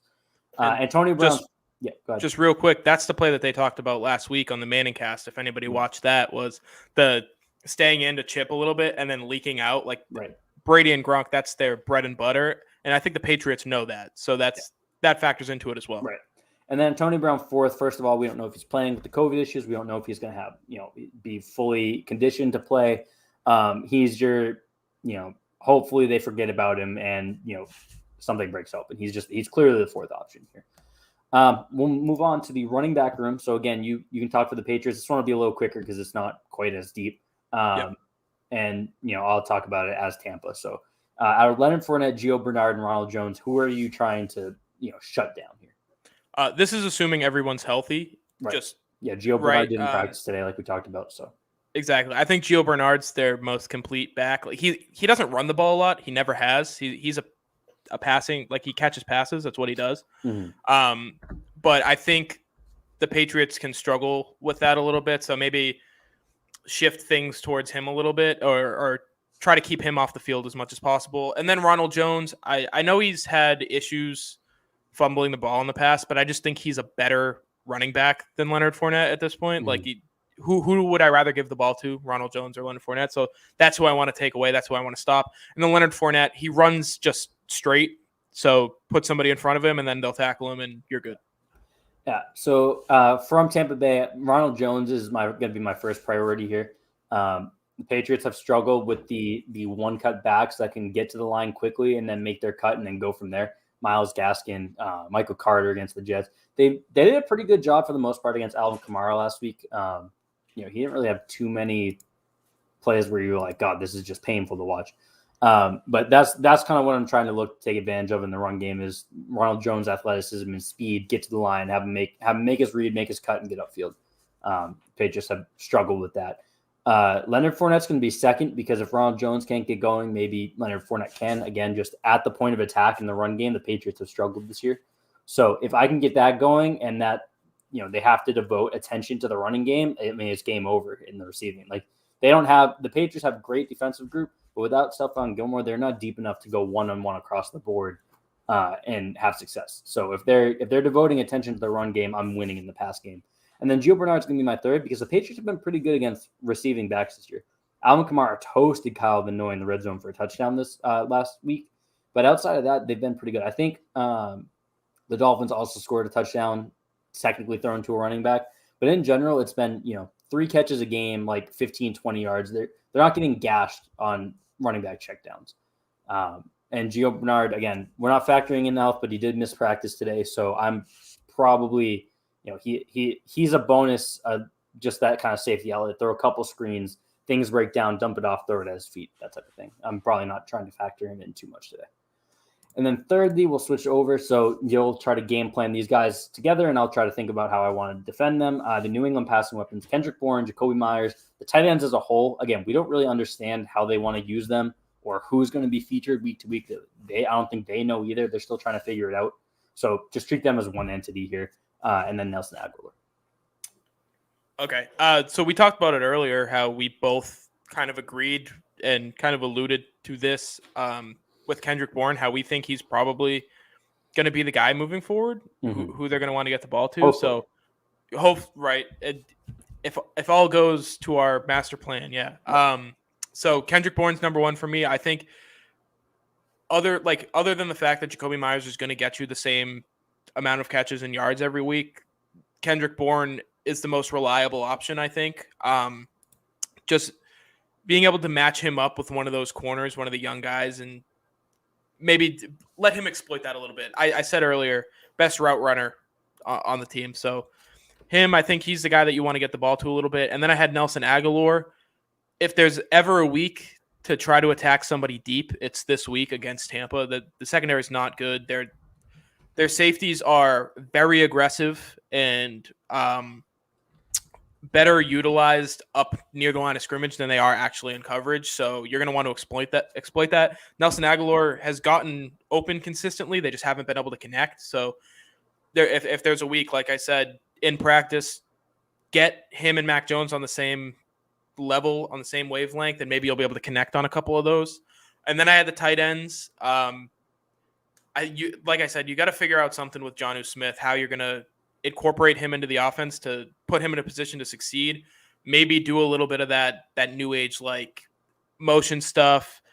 Antonio Brown. Yeah, go ahead. Just real quick, that's the play that they talked about last week on the Manning cast. If anybody watched that, was the staying in to chip a little bit and then leaking out. Like Brady and Gronk, that's their bread and butter. And I think the Patriots know that. So that factors into it as well. Right. And then Tony Brown fourth. First of all, we don't know if he's playing with the COVID issues. We don't know if he's going to have, be fully conditioned to play. He's your, hopefully they forget about him and, something breaks open. He's clearly the fourth option here. We'll move on to the running back room. So again, you can talk for the Patriots. This one will be a little quicker because it's not quite as deep. And I'll talk about it as Tampa. So out of Leonard Fournette, Gio Bernard, and Ronald Jones, who are you trying to shut down here? This is assuming everyone's healthy. Right. Gio Bernard didn't practice today, like we talked about. So exactly, I think Gio Bernard's their most complete back. Like he doesn't run the ball a lot. He never has. He's a passing, like he catches passes. That's what he does. Mm-hmm. But I think the Patriots can struggle with that a little bit. So maybe shift things towards him a little bit, or try to keep him off the field as much as possible. And then Ronald Jones, I know he's had issues fumbling the ball in the past, but I just think he's a better running back than Leonard Fournette at this point. Mm-hmm. Like who would I rather give the ball to, Ronald Jones or Leonard Fournette? So that's who I want to take away. That's who I want to stop. And then Leonard Fournette, he runs just straight. So put somebody in front of him and then they'll tackle him and you're good. Yeah. So from Tampa Bay, Ronald Jones is going to be my first priority here. The Patriots have struggled with the one cut backs that can get to the line quickly and then make their cut and then go from there. Myles Gaskin, Michael Carter against the Jets. They did a pretty good job for the most part against Alvin Kamara last week. He didn't really have too many plays where you were like, God, this is just painful to watch. But that's kind of what I'm trying to take advantage of in the run game is Ronald Jones' athleticism and speed, get to the line, have him make his read, make his cut, and get upfield. Patriots have struggled with that. Leonard Fournette's going to be second because if Ronald Jones can't get going, maybe Leonard Fournette can. Again, just at the point of attack in the run game, the Patriots have struggled this year. So if I can get that going and that, they have to devote attention to the running game, it's game over in the receiving. Like the Patriots have a great defensive group, But without Stephon Gilmore, they're not deep enough to go one-on-one across the board and have success. So if they're devoting attention to the run game, I'm winning in the pass game. And then Gio Bernard's going to be my third because the Patriots have been pretty good against receiving backs this year. Alvin Kamara toasted Kyle Van Noy in the red zone for a touchdown this last week. But outside of that, they've been pretty good. I think the Dolphins also scored a touchdown, technically thrown to a running back. But in general, it's been, 3 catches a game, like 15, 20 yards. They're not getting gashed on running back checkdowns. And Gio Bernard, again, we're not factoring in health, but he did miss practice today. So I'm probably, he's a bonus, just that kind of safety outlet. Throw a couple screens, things break down, dump it off, throw it at his feet, that type of thing. I'm probably not trying to factor him in too much today. And then thirdly, we'll switch over. So you'll try to game plan these guys together, and I'll try to think about how I want to defend them. The New England passing weapons, Kendrick Bourne, Jacoby Myers, the tight ends as a whole. Again, we don't really understand how they want to use them or who's going to be featured week to week. I don't think they know either. They're still trying to figure it out. So just treat them as one entity here. And then Nelson Aguilar. Okay. So we talked about it earlier, how we both kind of agreed and kind of alluded to this with Kendrick Bourne, how we think he's probably going to be the guy moving forward, who they're going to want to get the ball to. Hopefully. So right. If all goes to our master plan. Yeah. So Kendrick Bourne's number one for me. I think other than the fact that Jacoby Myers is going to get you the same amount of catches and yards every week, Kendrick Bourne is the most reliable option, I think. Just being able to match him up with one of those corners, one of the young guys, and maybe let him exploit that a little bit. I said earlier, best route runner on the team. So him, I think he's the guy that you want to get the ball to a little bit. And then I had Nelson Aguilar. If there's ever a week to try to attack somebody deep, it's this week against Tampa. The secondary is not good. Their safeties are very aggressive and better utilized up near the line of scrimmage than they are actually in coverage. So you're going to want to exploit that. Nelson Aguilar has gotten open consistently. They just haven't been able to connect. So if there's a week, like I said, in practice, get him and Mac Jones on the same level, on the same wavelength, and maybe you'll be able to connect on a couple of those. And then I had the tight ends. Like I said, you got to figure out something with Jonnu Smith, how you're going to incorporate him into the offense to put him in a position to succeed. Maybe do a little bit of that new age like motion stuff.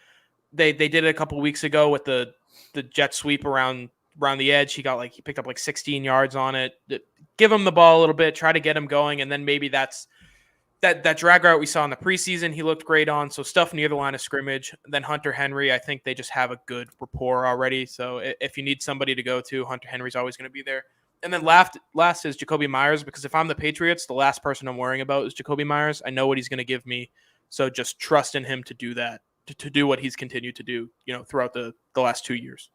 They did it a couple weeks ago with the jet sweep around the edge. He picked up like 16 yards on it. Give him the ball a little bit, try to get him going, and then maybe that's that drag route we saw in the preseason. He looked great on. So stuff near the line of scrimmage. Then Hunter Henry, I think they just have a good rapport already. So if you need somebody to go to, Hunter Henry's always going to be there. And then last is Jacoby Myers, because if I'm the Patriots, the last person I'm worrying about is Jacoby Myers. I know what he's going to give me. So just trust in him to do that, to do what he's continued to do, throughout the last 2 years.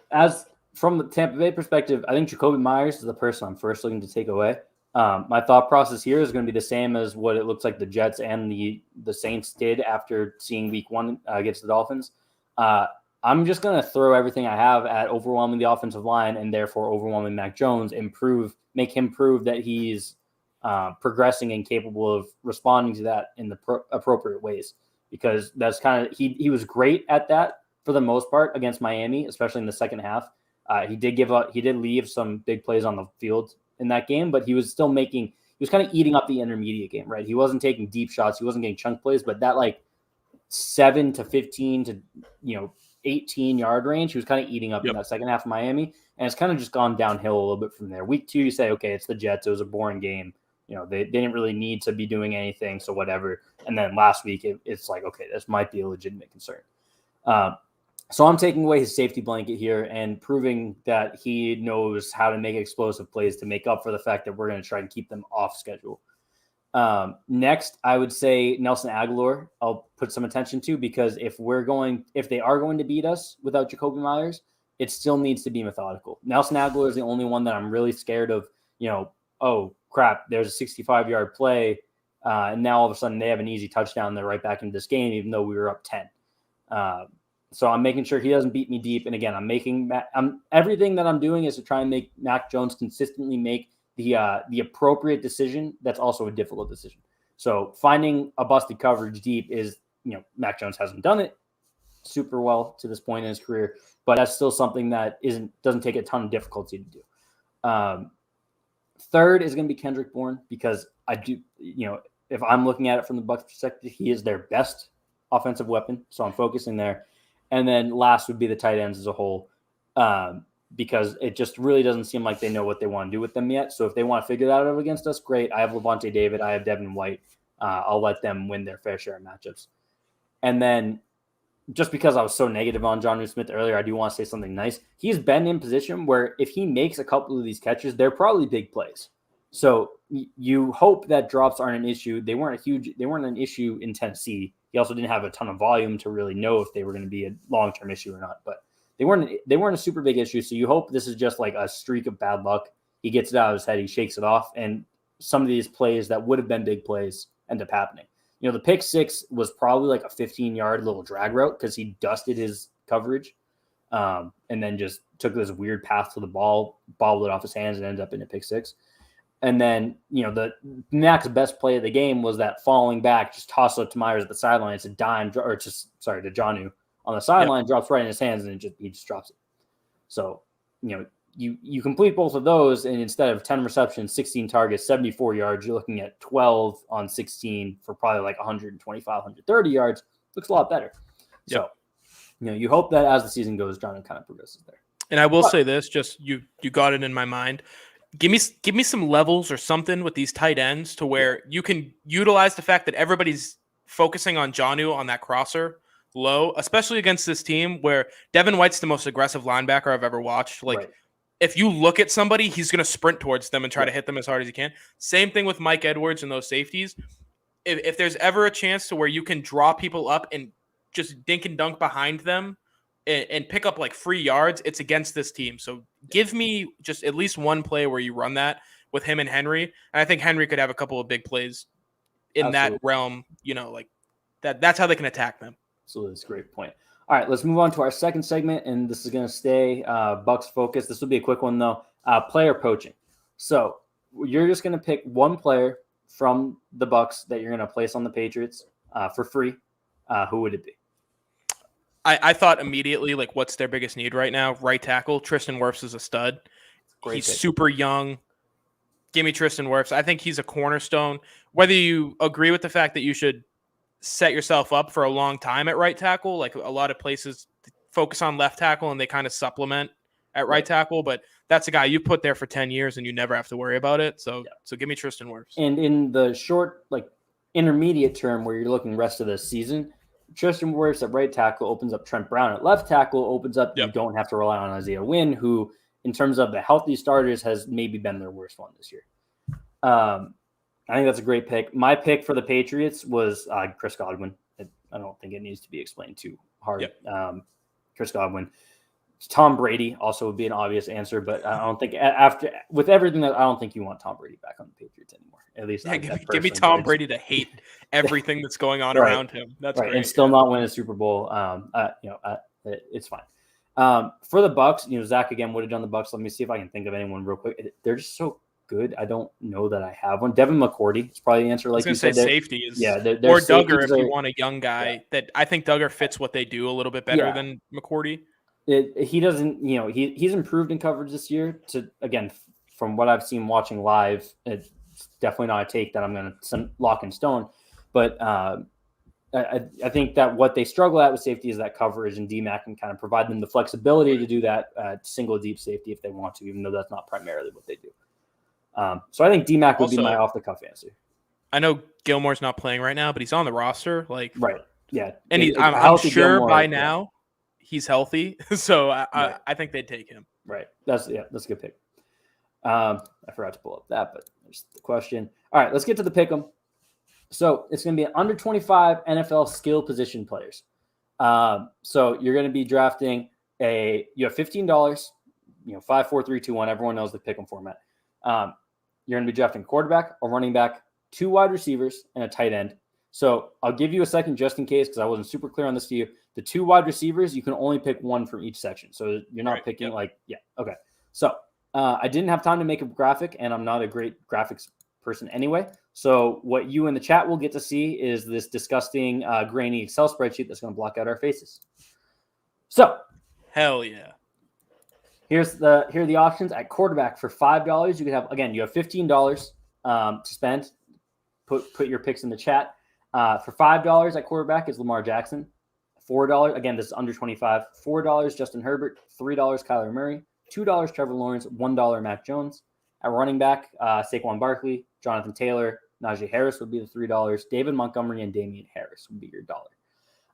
As from the Tampa Bay perspective, I think Jacoby Myers is the person I'm first looking to take away. My thought process here is going to be the same as what it looks like the Jets and the Saints did after seeing week 1 against the Dolphins. I'm just going to throw everything I have at overwhelming the offensive line and therefore overwhelming Mac Jones, make him prove that he's progressing and capable of responding to that in the appropriate ways, because that's kind of, he was great at that for the most part against Miami, especially in the second half. He did leave some big plays on the field in that game, but he was still he was kind of eating up the intermediate game, right? He wasn't taking deep shots. He wasn't getting chunk plays, but that like 7 to 15 to, 18-yard range, he was kind of eating up in that second half of Miami. And it's kind of just gone downhill a little bit from there. Week 2, you say, okay, it's the Jets. It was a boring game. They didn't really need to be doing anything. So whatever. And then last week, it's like, okay, this might be a legitimate concern. So I'm taking away his safety blanket here and proving that he knows how to make explosive plays to make up for the fact that we're going to try and keep them off schedule. Next, I would say Nelson Aguilar, I'll put some attention to, because if they are going to beat us without Jacoby Myers, it still needs to be methodical. Nelson Aguilar is the only one that I'm really scared of, oh crap, there's a 65-yard play. And now all of a sudden they have an easy touchdown. They're right back into this game, even though we were up 10. So I'm making sure he doesn't beat me deep. And again, everything that I'm doing is to try and make Mac Jones consistently make the appropriate decision. That's also a difficult decision. So finding a busted coverage deep is Mac Jones hasn't done it super well to this point in his career, but that's still something that doesn't take a ton of difficulty to do. Third is going to be Kendrick Bourne, because I do, if I'm looking at it from the Bucs perspective, he is their best offensive weapon. So I'm focusing there. And then last would be the tight ends as a whole, because it just really doesn't seem like they know what they want to do with them yet. So if they want to figure that out against us, great. I have Levante David. I have Devin White. I'll let them win their fair share of matchups. And then just because I was so negative on Jonnu Smith earlier, I do want to say something nice. He's been in position where if he makes a couple of these catches, they're probably big plays. So you hope that drops aren't an issue. They weren't an issue in Tennessee. He also didn't have a ton of volume to really know if they were going to be a long-term issue or not, but they weren't a super big issue. So you hope this is just like a streak of bad luck. He gets it out of his head. He shakes it off. And some of these plays that would have been big plays end up happening. The pick six was probably like a 15-yard little drag route because he dusted his coverage and then just took this weird path to the ball, bobbled it off his hands, and ended up in a pick six. And then, the next best play of the game was that falling back, just toss up to Myers at the sideline. It's a dime, to Jonnu on the sideline, drops right in his hands, and he just drops it. So, you complete both of those, and instead of 10 receptions, 16 targets, 74 yards, you're looking at 12 on 16 for probably like 125, 130 yards. Looks a lot better. So, you hope that as the season goes, Jonnu kind of progresses there. And I will say this, just you got it in my mind. Give me some levels or something with these tight ends to where you can utilize the fact that everybody's focusing on Jonnu on that crosser low, especially against this team where Devin White's the most aggressive linebacker I've ever watched. Like, if you look at somebody, he's going to sprint towards them and try to hit them as hard as he can. Same thing with Mike Edwards and those safeties. If there's ever a chance to where you can draw people up and just dink and dunk behind them and pick up like free yards, it's against this team. So give me just at least one play where you run that with him and Henry. And I think Henry could have a couple of big plays in that realm, like that's how they can attack them. Absolutely. That's a great point. All right, let's move on to our second segment, and this is going to stay Bucs focused. This will be a quick one, though. Player poaching. So you're just going to pick one player from the Bucs that you're going to place on the Patriots for free. Who would it be? I thought immediately, like, what's their biggest need right now? Right tackle. Tristan Wirfs is a stud. He's super young. Give me Tristan Wirfs. I think he's a cornerstone. Whether you agree with the fact that you should set yourself up for a long time at right tackle, like a lot of places focus on left tackle and they kind of supplement at right tackle, but that's a guy you put there for 10 years and you never have to worry about it. So give me Tristan Wirfs. And in the short, like intermediate term where you're looking rest of the season, Tristan Wirfs at right tackle opens up Trent Brown at left tackle, opens up, you don't have to rely on Isaiah Wynn, who in terms of the healthy starters has maybe been their worst one this year. I think that's a great pick. My pick for the Patriots was Chris Godwin. I don't think it needs to be explained too hard. Chris Godwin. Tom Brady also would be an obvious answer, but I don't think with everything I don't think you want Tom Brady back on the Patriots anymore. At least give me Tom Brady to hate everything that's going on around him. That's great. And still not win a Super Bowl. It's fine. For the Bucs, Zach again would have done the Bucs. Let me see if I can think of anyone real quick. They're just so good. I don't know that I have one. Devin McCourty is probably the answer. Like I was going to say safety is, or Duggar if you want a young guy that I think Duggar fits what they do a little bit better than McCourty. He doesn't, he's improved in coverage this year. To again, from what I've seen watching live, it's definitely not a take that I'm going to lock in stone. But I think that what they struggle at with safety is that coverage, and DMAC can kind of provide them the flexibility to do that single deep safety if they want to, even though that's not primarily what they do. So I think DMAC would be my off the cuff answer. I know Gilmore's not playing right now, but he's on the roster. And I'm sure by now he's healthy. So I think they'd take him. Right. That's a good pick. I forgot to pull up that, but there's the question. All right, let's get to the pick 'em. So it's going to be under 25 NFL skill position players. So you're going to be drafting you have $15, 5, 4, 3, 2, 1. Everyone knows the pick 'em format. You're going to be drafting a quarterback, a running back, 2 wide receivers, and a tight end. So I'll give you a second just in case because I wasn't super clear on this to you. The 2 wide receivers, you can only pick one from each section. So you're not picking okay. So I didn't have time to make a graphic, and I'm not a great graphics person anyway. So what you in the chat will get to see is this disgusting, grainy Excel spreadsheet that's going to block out our faces. So hell yeah. here are the options at quarterback for $5. You have $15 to spend. Put your picks in the chat. For $5 at quarterback is Lamar Jackson. $4, again, this is under 25. $4 Justin Herbert. $3 Kyler Murray. $2 Trevor Lawrence. $1 Mac Jones. At running back, Saquon Barkley, Jonathan Taylor, Najee Harris would be the $3. David Montgomery and Damian Harris would be your $1.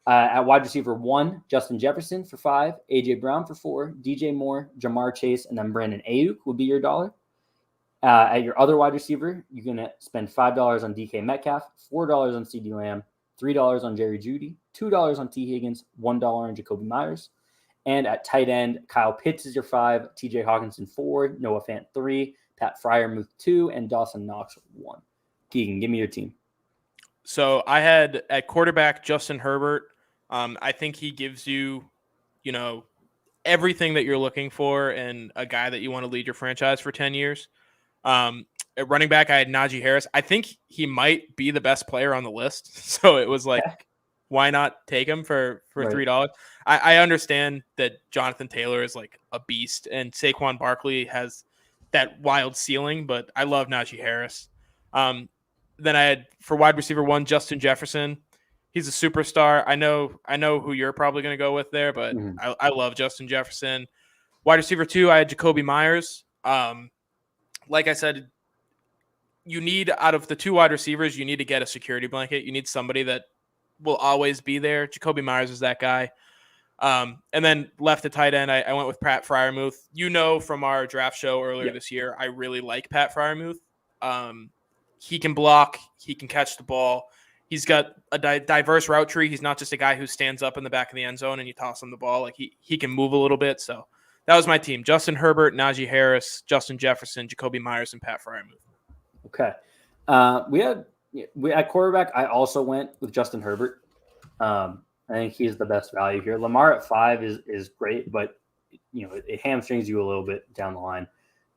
At wide receiver 1, Justin Jefferson for $5, AJ Brown for $4, DJ Moore, Jamar Chase, and then Brandon Ayuk would be your $1. At your other wide receiver, you're going to spend $5 on DK Metcalf, $4 on CD Lamb, $3 on Jerry Jeudy, $2 on T. Higgins, $1 on Jacoby Myers. And at tight end, Kyle Pitts is your 5, TJ Hawkinson 4, Noah Fant 3, Pat Freiermuth 2, and Dawson Knox 1. Keegan, give me your team. So I had at quarterback Justin Herbert. I think he gives you, everything that you're looking for and a guy that you want to lead your franchise for 10 years. At running back, I had Najee Harris. I think he might be the best player on the list. So it was like, why not take him for $3? I understand that Jonathan Taylor is like a beast and Saquon Barkley has that wild ceiling, but I love Najee Harris. Then I had for wide receiver 1, Justin Jefferson. He's a superstar. I know who you're probably going to go with there, but I love Justin Jefferson. Wide receiver 2, I had Jacoby Myers. Like I said, you need, out of the 2 wide receivers, you need to get a security blanket. You need somebody that will always be there. Jacoby Myers is that guy. And then left at tight end, I went with Pat Freiermuth. From our draft show earlier this year, I really like Pat Freiermuth. He can block. He can catch the ball. He's got a diverse route tree. He's not just a guy who stands up in the back of the end zone and you toss him the ball. Like he can move a little bit. So that was my team: Justin Herbert, Najee Harris, Justin Jefferson, Jacoby Myers, and Pat Freiermuth. Okay. We at quarterback, I also went with Justin Herbert. I think he's the best value here. Lamar at 5 is great, but it hamstrings you a little bit down the line.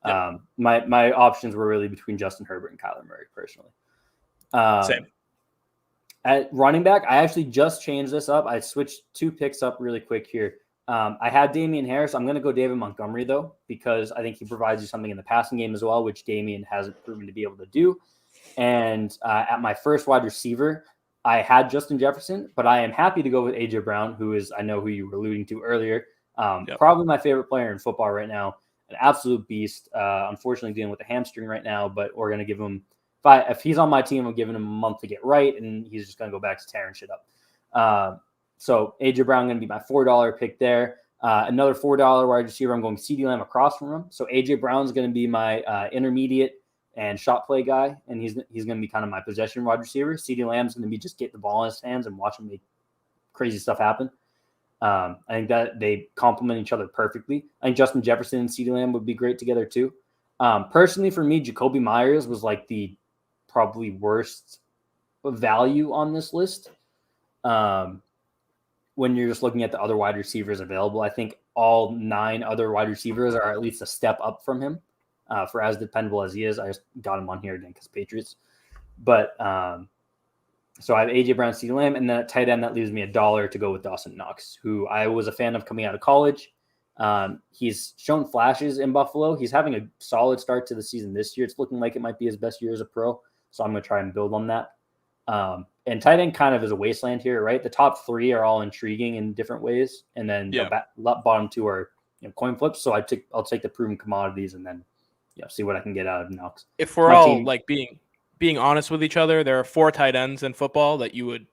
Yep. My options were really between Justin Herbert and Kyler Murray, personally. Same. At running back, I actually just changed this up. I switched 2 picks up really quick here. I had Damian Harris. I'm going to go David Montgomery, though, because I think he provides you something in the passing game as well, which Damian hasn't proven to be able to do. And at my first wide receiver, I had Justin Jefferson, but I am happy to go with AJ Brown, who is, I know who you were alluding to earlier, probably my favorite player in football right now, an absolute beast. Unfortunately, dealing with a hamstring right now, but we're going to give him, if he's on my team, I'm giving him a month to get right, and he's just going to go back to tearing shit up. So AJ Brown going to be my $4 pick there. Another $4 wide receiver, I'm going CeeDee Lamb across from him. So AJ Brown's going to be my intermediate and shot play guy, and he's going to be kind of my possession wide receiver. CeeDee Lamb's going to be just get the ball in his hands and watch him make crazy stuff happen. I think that they complement each other perfectly. I think Justin Jefferson and CeeDee Lamb would be great together too. Personally, for me, Jacoby Myers was like the probably worst value on this list. When you're just looking at the other wide receivers available, I think all 9 other wide receivers are at least a step up from him. For as dependable as he is, I just got him on here again because Patriots. But so I have AJ Brown, CeeDee Lamb, and then at tight end that leaves me $1 to go with Dawson Knox, who I was a fan of coming out of college. He's shown flashes in Buffalo. He's having a solid start to the season this year. It's looking like it might be his best year as a pro, so I'm going to try and build on that. And tight end kind of is a wasteland here, right? The top 3 are all intriguing in different ways, and then the bottom 2 are coin flips. So I'll take the proven commodities and then see what I can get out of Knox. If we're all like being honest with each other, there are 4 tight ends in football that you would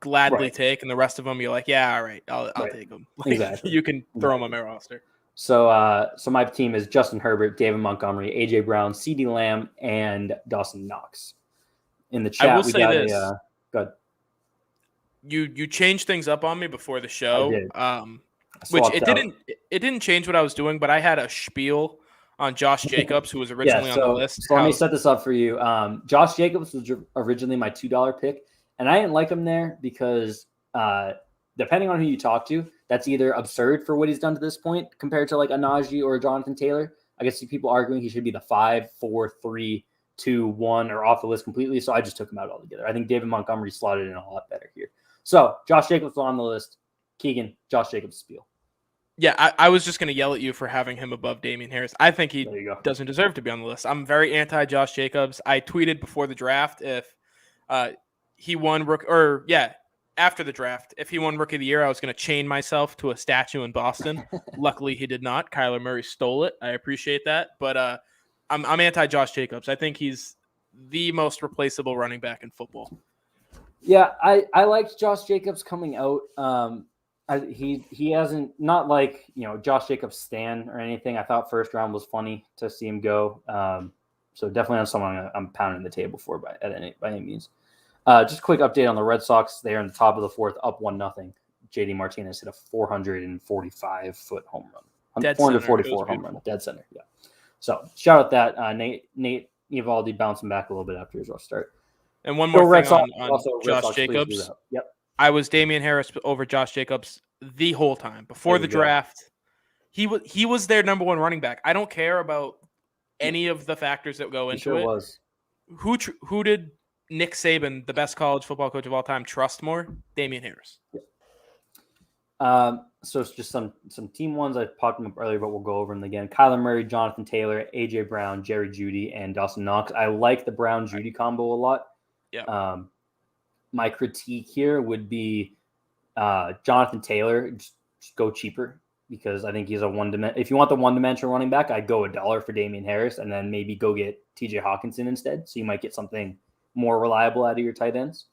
gladly take, and the rest of them you're like, yeah, all right, I'll take them. Like, exactly. You can throw them on my roster. So my team is Justin Herbert, David Montgomery, AJ Brown, CeeDee Lamb, and Dawson Knox. In the chat, I will say this. Go ahead. You changed things up on me before the show, which it didn't change what I was doing, but I had a spiel on Josh Jacobs, who was originally on the list. So let me set this up for you. Josh Jacobs was originally my $2 pick, and I didn't like him there because depending on who you talk to, that's either absurd for what he's done to this point compared to like a Najee or a Jonathan Taylor. I guess people arguing he should be the 5, 4, 3 2, 1 are off the list completely. So I just took him out altogether. I think David Montgomery slotted in a lot better here. So Josh Jacobs on the list. Keegan, Josh Jacobs spiel. Yeah, I was just going to yell at you for having him above Damian Harris. I think he There you go. doesn't deserve to be on the list. I'm very anti Josh Jacobs. I tweeted before the draft if he won after the draft, if he won Rookie of the Year, I was going to chain myself to a statue in Boston. Luckily, he did not. Kyler Murray stole it. I appreciate that. But I'm anti Josh Jacobs. I think he's the most replaceable running back in football. Yeah, I liked Josh Jacobs coming out. He hasn't, not like, Josh Jacobs stan or anything. I thought first round was funny to see him go. So definitely not someone I'm pounding the table for by any means. Just a quick update on the Red Sox. They're in the top of the fourth, up 1-0. JD Martinez hit a 445-foot home run. 444 home run, dead center. Yeah. So shout out that Nate Eovaldi bouncing back a little bit after his rough start. And one more thing on Josh Jacobs. Yep. I was Damian Harris over Josh Jacobs the whole time. Before the draft, he was their number one running back. I don't care about any of the factors that go into it. Was. Who did Nick Saban, the best college football coach of all time, trust more? Damian Harris. So it's just some team ones. I popped them up earlier, but we'll go over them again. Kyler Murray, Jonathan Taylor, AJ Brown, Jerry Jeudy, and Dawson Knox. I like the Brown-Jeudy combo a lot. Yeah. My critique here would be Jonathan Taylor. Just go cheaper because I think he's if you want the one-dimensional running back, I'd go $1 for Damian Harris and then maybe go get TJ Hawkinson instead. So you might get something more reliable out of your tight ends.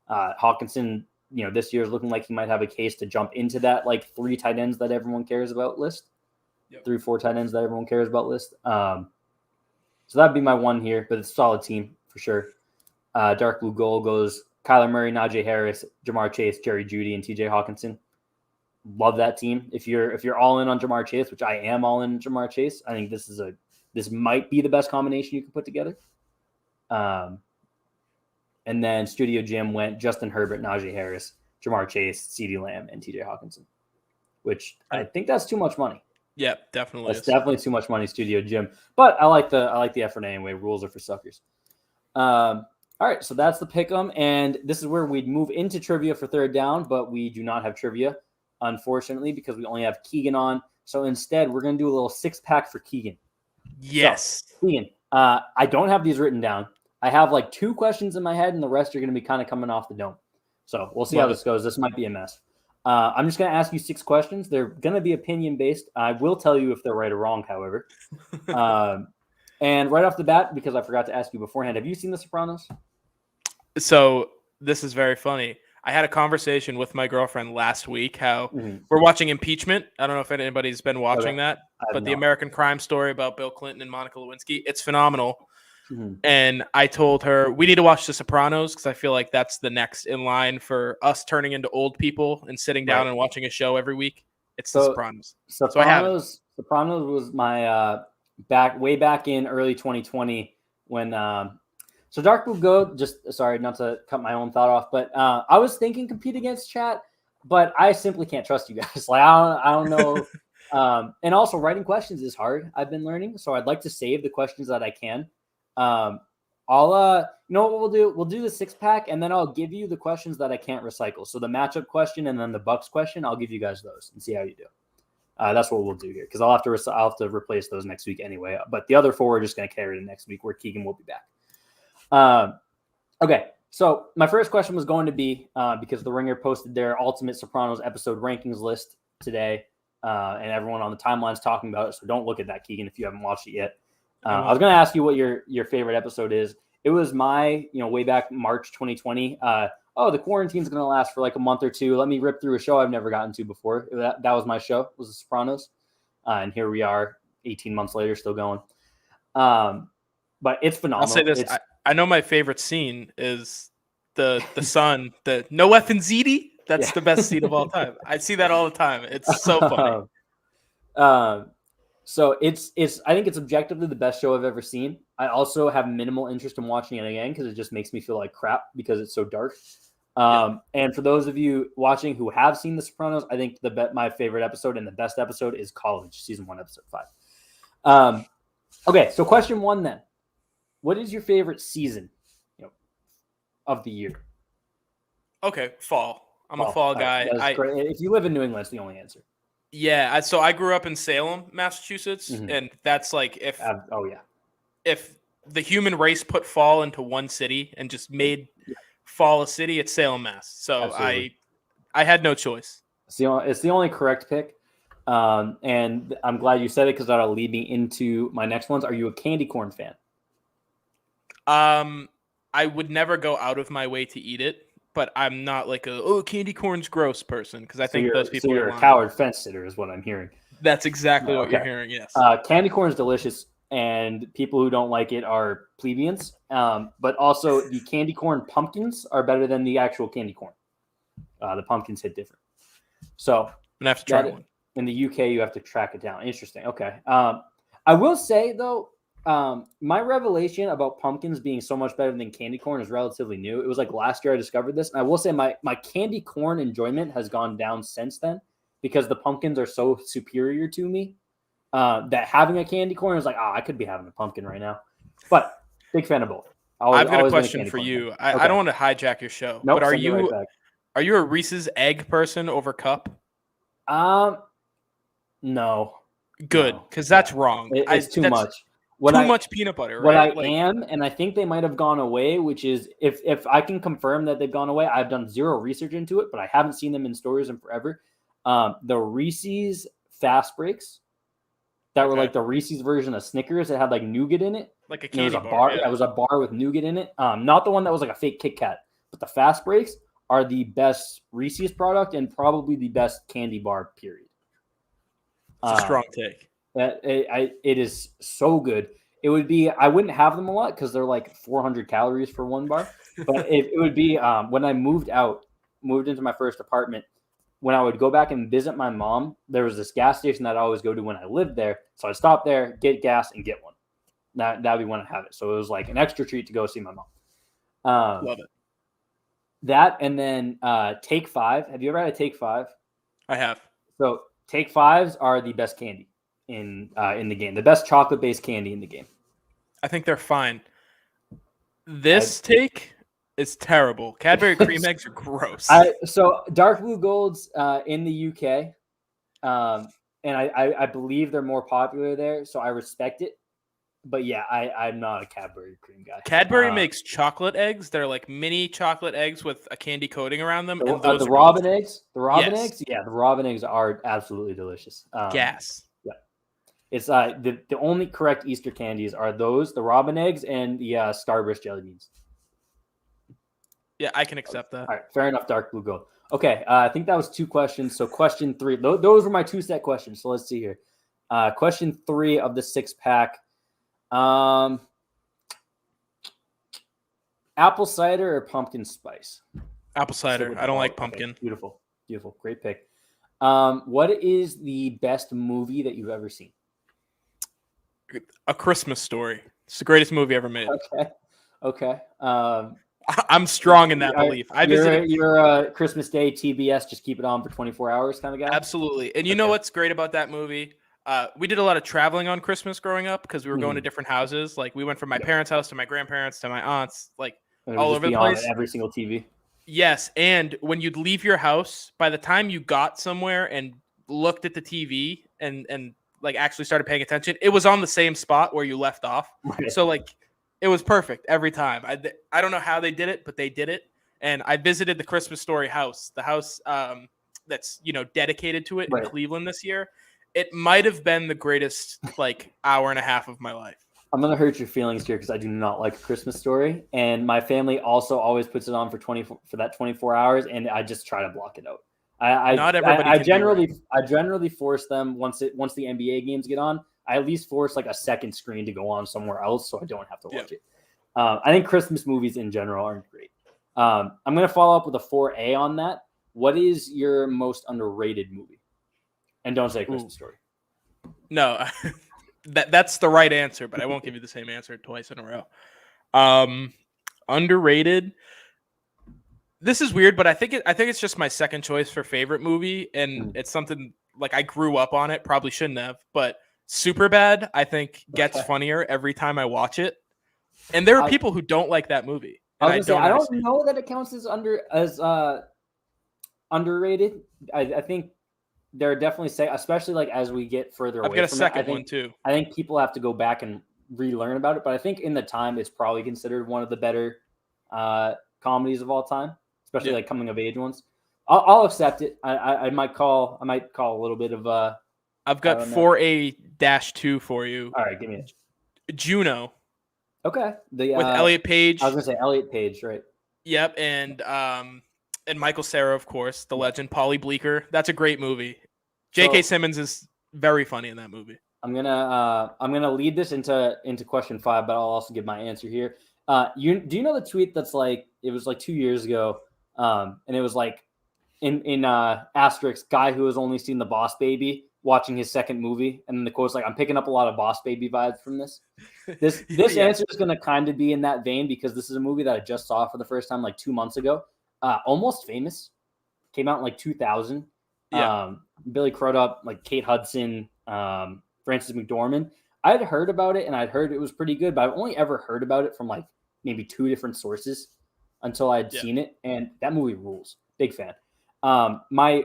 Hawkinson, this year is looking like he might have a case to jump into that like 3 tight ends that everyone cares about list. Yep. 3-4 tight ends that everyone cares about list. So that'd be my one here, but it's a solid team for sure. Dark Blue Gold goes Kyler Murray, Najee Harris, Jamar Chase, Jerry Jeudy, and TJ Hawkinson. Love that team. If you're all in on Jamar Chase, which I am all in Jamar Chase, I think this might be the best combination you can put together. And then Studio Jim went Justin Herbert, Najee Harris, Jamar Chase, CeeDee Lamb, and TJ Hawkinson, which I think that's too much money. Yeah, definitely. That's definitely too much money, Studio Jim. But I like the effort anyway. Rules are for suckers. All right, so that's the pick'em, and this is where we'd move into trivia for third down, but we do not have trivia, unfortunately, because we only have Keegan on. So instead, we're going to do a little 6-pack for Keegan. Yes. So, Keegan, I don't have these written down. I have like 2 questions in my head, and the rest are going to be kind of coming off the dome. So we'll see how this goes. This might be a mess. I'm just going to ask you 6 questions. They're going to be opinion-based. I will tell you if they're right or wrong, however. And right off the bat, because I forgot to ask you beforehand, have you seen The Sopranos? So this is very funny. I had a conversation with my girlfriend last week how we're watching Impeachment. I don't know if anybody's been watching that, but the American crime story about Bill Clinton and Monica Lewinsky, it's phenomenal. And I told her we need to watch The Sopranos because I feel like that's the next in line for us turning into old people and sitting down and watching a show every week. It's The Sopranos. Sopranos was my way back in early 2020 when so Dark Blue Goat, just sorry not to cut my own thought off, but I was thinking compete against chat, but I simply can't trust you guys. Like I don't know. And also writing questions is hard. I've been learning, so I'd like to save the questions that I can. I'll you know what we'll do? We'll do the 6-pack, and then I'll give you the questions that I can't recycle. So the matchup question and then the Bucks question, I'll give you guys those and see how you do. That's what we'll do here because I'll have to replace those next week anyway. But the other 4 we're just going to carry to next week where Keegan will be back. Okay, so my first question was going to be because The Ringer posted their Ultimate Sopranos episode rankings list today, and everyone on the timeline's talking about it. So don't look at that, Keegan, if you haven't watched it yet. I was going to ask you what your favorite episode is. It was my, way back March 2020. The quarantine's going to last for like a month or 2. Let me rip through a show I've never gotten to before. That was my show, was The Sopranos. And here we are 18 months later, still going. But it's phenomenal. I'll say this. I know my favorite scene is the son, the no F and ZD. That's the best scene of all time. I see that all the time. It's so funny. So it's I think it's objectively the best show I've ever seen. I also have minimal interest in watching it again because it just makes me feel like crap because it's so dark. And for those of you watching who have seen The Sopranos, I think my favorite episode and the best episode is College, season 1, episode 5. Okay, so question 1 then. what is your favorite season, of the year? Okay, fall. I'm a Fall. fall All right, guy. that's great. If you live in New England, it's the only answer. So I grew up in Salem, Massachusetts, Mhm. and that's like Oh yeah. if the human race put fall into one city and just made fall a city, it's Salem, Mass. So Absolutely. I had no choice. It's the only correct pick. And I'm glad you said it because that'll lead me into my next ones. Are you a candy corn fan? I would never go out of my way to eat it, but I'm not like candy corn's gross person because I think those people you're are a lying. coward fence sitter is what I'm hearing. That's exactly what Okay. you're hearing. Yes. Candy corn is delicious, and people who don't like it are plebeians. But also, the candy corn pumpkins are better than the actual candy corn. The pumpkins hit different. So I'm gonna have to try one. In the UK, you have to track it down. Interesting. Okay. I will say though, my revelation about pumpkins being so much better than candy corn is relatively new. It was like last year I discovered this, and I will say my candy corn enjoyment has gone down since then because the pumpkins are so superior to me. That having a candy corn is like, I could be having a pumpkin right now. But big fan of both. I've got a question for you. I don't want to hijack your show, nope, but are you a Reese's egg person over cup? No. Good, because that's wrong. It's too much. Much peanut butter, right? What I am, and I think they might have gone away, which is if I can confirm that they've gone away, I've done zero research into it, but I haven't seen them in stores in forever. The Reese's Fast Breaks that were like the Reese's version of Snickers that had like nougat in it. Like a candy bar. Yeah. It was a bar with nougat in it. Not the one that was like a fake Kit Kat, but the Fast Breaks are the best Reese's product and probably the best candy bar, period. It's a strong take. It is so good. It would be, I wouldn't have them a lot because they're like 400 calories for one bar. But it would be when I moved into my first apartment, when I would go back and visit my mom, there was this gas station that I always go to when I lived there. So I'd stop there, get gas, and get one. That'd be when I have it. So it was like an extra treat to go see my mom. Love it. That and then Take 5. Have you ever had a Take 5? I have. So Take 5s are the best candy in the game. The best chocolate-based candy in the game. I think they're fine. This take is terrible. Cadbury cream eggs are gross. So Dark Blue Golds in the UK, and I believe they're more popular there, so I respect it. But yeah, I'm not a Cadbury cream guy. Cadbury makes chocolate eggs. They're like mini chocolate eggs with a candy coating around them. And those Robin eggs. The Robin eggs, yeah, the Robin eggs are absolutely delicious. Gas. Yeah, it's the only correct Easter candies are those, the Robin eggs, and the Starburst jelly beans. Yeah, I can accept that. All right, fair enough. Dark Blue Gold. Okay, I think that was 2 questions. So question 3, those were my 2 set questions. So let's see here. Question 3 of the 6-pack. Apple cider or pumpkin spice? Apple cider. I don't like pumpkin. Okay. Beautiful. Great pick. What is the best movie that you've ever seen? A Christmas Story. It's the greatest movie ever made. Okay. I'm strong in that belief. You're a Christmas Day TBS, just keep it on for 24 hours kind of guy? Absolutely. And you know what's great about that movie? We did a lot of traveling on Christmas growing up because we were going to different houses. Like we went from my parents' house to my grandparents to my aunt's, like all over the place. On every single TV. Yes, and when you'd leave your house, by the time you got somewhere and looked at the TV and like actually started paying attention, it was on the same spot where you left off. Right. So like it was perfect every time. I don't know how they did it, but they did it. And I visited the Christmas Story house, the house that's dedicated to it in Cleveland this year. It might have been the greatest like hour and a half of my life. I'm going to hurt your feelings here because I do not like A Christmas Story. And my family also always puts it on for 24 hours, and I just try to block it out. Not everybody. I generally force them once the NBA games get on. I at least force like a second screen to go on somewhere else so I don't have to watch it. I think Christmas movies in general aren't great. I'm going to follow up with a 4A on that. What is your most underrated movie? And don't say Christmas Story. No, that's the right answer, but I won't give you the same answer twice in a row. Underrated. This is weird, but I think it's just my second choice for favorite movie, and it's something like I grew up on it. Probably shouldn't have, but Superbad I think gets funnier every time I watch it. And there are people who don't like that movie. And I don't know that it counts as underrated. I think there are definitely especially like as we get further away from it. I've got a second one too. I think people have to go back and relearn about it, but I think in the time it's probably considered one of the better comedies of all time, especially like coming of age ones. I'll accept it. I might call a little bit of I've got 4A-2 for you. All right, give me it. Juno. Okay. With Elliot Page. I was gonna say Elliot Page, right? Yep, and Michael Cera, of course, the legend, Polly Bleeker. That's a great movie. J.K. Simmons is very funny in that movie. I'm gonna lead this into question 5, but I'll also give my answer here. Do you know the tweet that's like it was like 2 years ago, and it was like in asterisk guy who has only seen The Boss Baby watching his second movie, and then the quote's like, I'm picking up a lot of Boss Baby vibes from this. This answer is gonna kind of be in that vein because this is a movie that I just saw for the first time like 2 months ago. Almost Famous came out in like 2000. Yeah. Billy Crudup, like Kate Hudson, Frances McDormand. I had heard about it and I'd heard it was pretty good, but I've only ever heard about it from like maybe 2 different sources until I'd seen it, and that movie rules. Big fan. My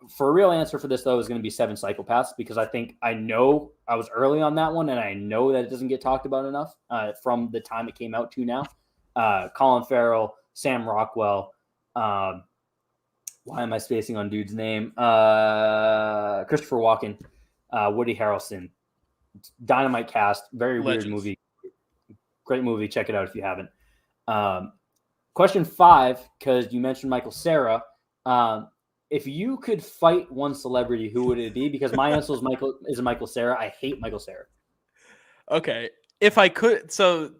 for real answer for this though is going to be Seven Psychopaths because I know I was early on that one and I know that it doesn't get talked about enough from the time it came out to now. Colin Farrell, Sam Rockwell. Why am I spacing on dude's name? Christopher Walken, Woody Harrelson, dynamite cast, very Legends. Weird movie, great movie. Check it out if you haven't. Question 5, because you mentioned Michael Cera. If you could fight one celebrity, who would it be? Because my answer is Michael Cera. I hate Michael Cera. Okay, if I could, so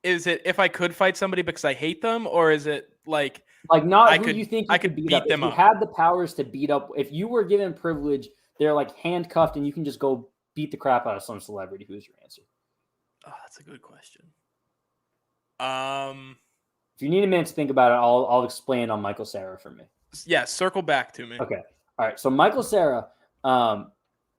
is it if I could fight somebody because I hate them, or is it like not I who could, you think I could beat them if up? You had the powers to beat up. If you were given privilege, they're like handcuffed, and you can just go beat the crap out of some celebrity. Who's your answer? Oh, that's a good question. If you need a minute to think about it, I'll explain on Michael Cera for me. Yeah, circle back to me. Okay. All right. So Michael Cera,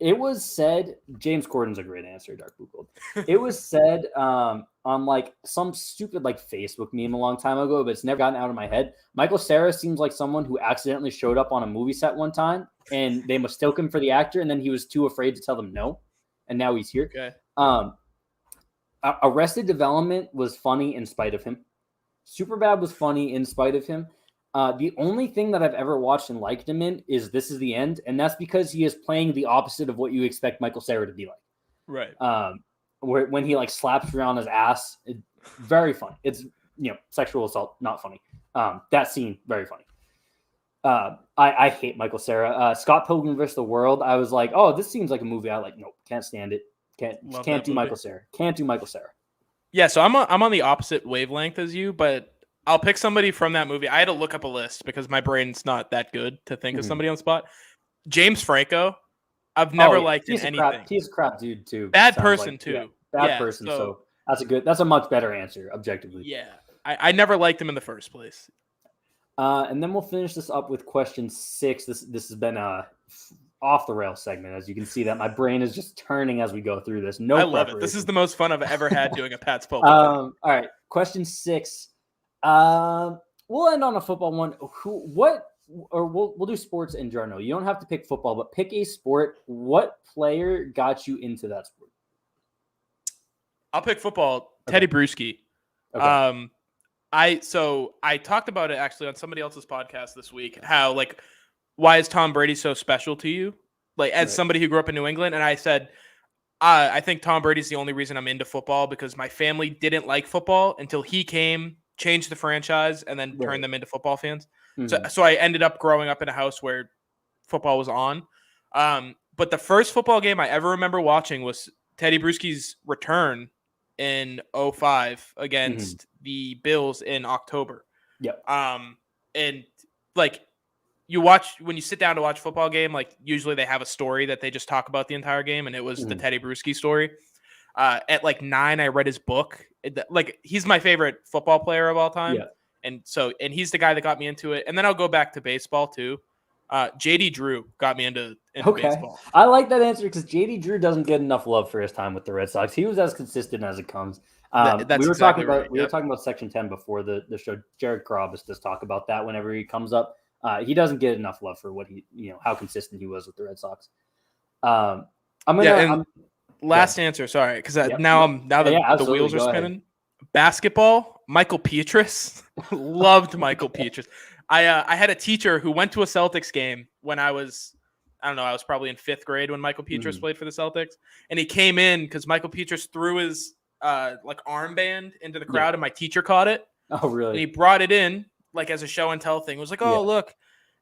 it was said, James Corden's a great answer, Dark Blue Gold. It was said on like some stupid like Facebook meme a long time ago, but it's never gotten out of my head. Michael Cera seems like someone who accidentally showed up on a movie set one time and they mistook him for the actor, and then he was too afraid to tell them no, and now he's here. Okay. Arrested Development was funny in spite of him. Superbad was funny in spite of him. The only thing that I've ever watched and liked him in is This Is the End, and that's because he is playing the opposite of what you expect Michael Cera to be like. Right. When he like slaps around his ass, very funny. It's sexual assault, not funny. That scene, very funny. I hate Michael Cera. Scott Pilgrim vs. the World. I was like, oh, this seems like a movie I like. Nope, can't stand it. Can't do Michael Cera. Can't do Michael Cera. Yeah, so I'm on the opposite wavelength as you, but I'll pick somebody from that movie. I had to look up a list because my brain's not that good to think of somebody on the spot. James Franco. I've never liked in anything. He's a crap dude too. Bad person too. Yeah, bad person. So that's a much better answer objectively. Yeah, I never liked him in the first place. And then we'll finish this up with question 6. This has been a off the rail segment, as you can see that my brain is just turning as we go through this. I love it. This is the most fun I've ever had doing a Pat's Pulpit. All right, question 6. We'll end on a football one. We'll do sports in general. You don't have to pick football, but pick a sport. What player got you into that sport? I'll pick football. Okay. Teddy Bruschi. Okay. I talked about it actually on somebody else's podcast this week. How why is Tom Brady so special to you? Like as somebody who grew up in New England, and I said, I think Tom Brady's the only reason I'm into football because my family didn't like football until he came, changed the franchise, and then turned them into football fans. Mm-hmm. So I ended up growing up in a house where football was on. But the first football game I ever remember watching was Teddy Bruschi's return in 2005 against the Bills in October. Yep. And you watch when you sit down to watch a football game, usually they have a story that they just talk about the entire game, and it was the Teddy Bruschi story. At 9, I read his book. He's my favorite football player of all time. Yeah. And he's the guy that got me into it. And then I'll go back to baseball too. JD Drew got me into baseball. I like that answer because JD Drew doesn't get enough love for his time with the Red Sox. He was as consistent as it comes. That's we were exactly talking about right. we were talking about Section 10 before the show. Jared Carabas does talk about that whenever he comes up. He doesn't get enough love for what how consistent he was with the Red Sox. Last answer, sorry, because the wheels are Go spinning. ahead. Basketball, Michael Patriots. Loved Michael Patriots. I had a teacher who went to a Celtics game when I was probably in 5th grade when Michael Patriots played for the Celtics, and he came in because Michael Patriots threw his armband into the crowd, and my teacher caught it. Oh, really? And he brought it in as a show and tell thing. It was like, oh, look.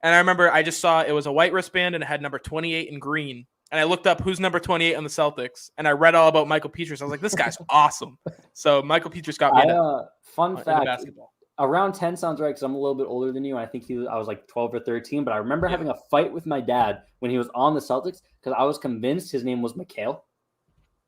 And I remember I just saw it was a white wristband and it had number 28 in green. And I looked up who's number 28 on the Celtics, and I read all about Michael Patriots. I was like, this guy's awesome. So Michael Patriots got me fun fact, basketball. Around 10 sounds right because I'm a little bit older than you. I think I was like 12 or 13, but I remember having a fight with my dad when he was on the Celtics because I was convinced his name was Mikhail.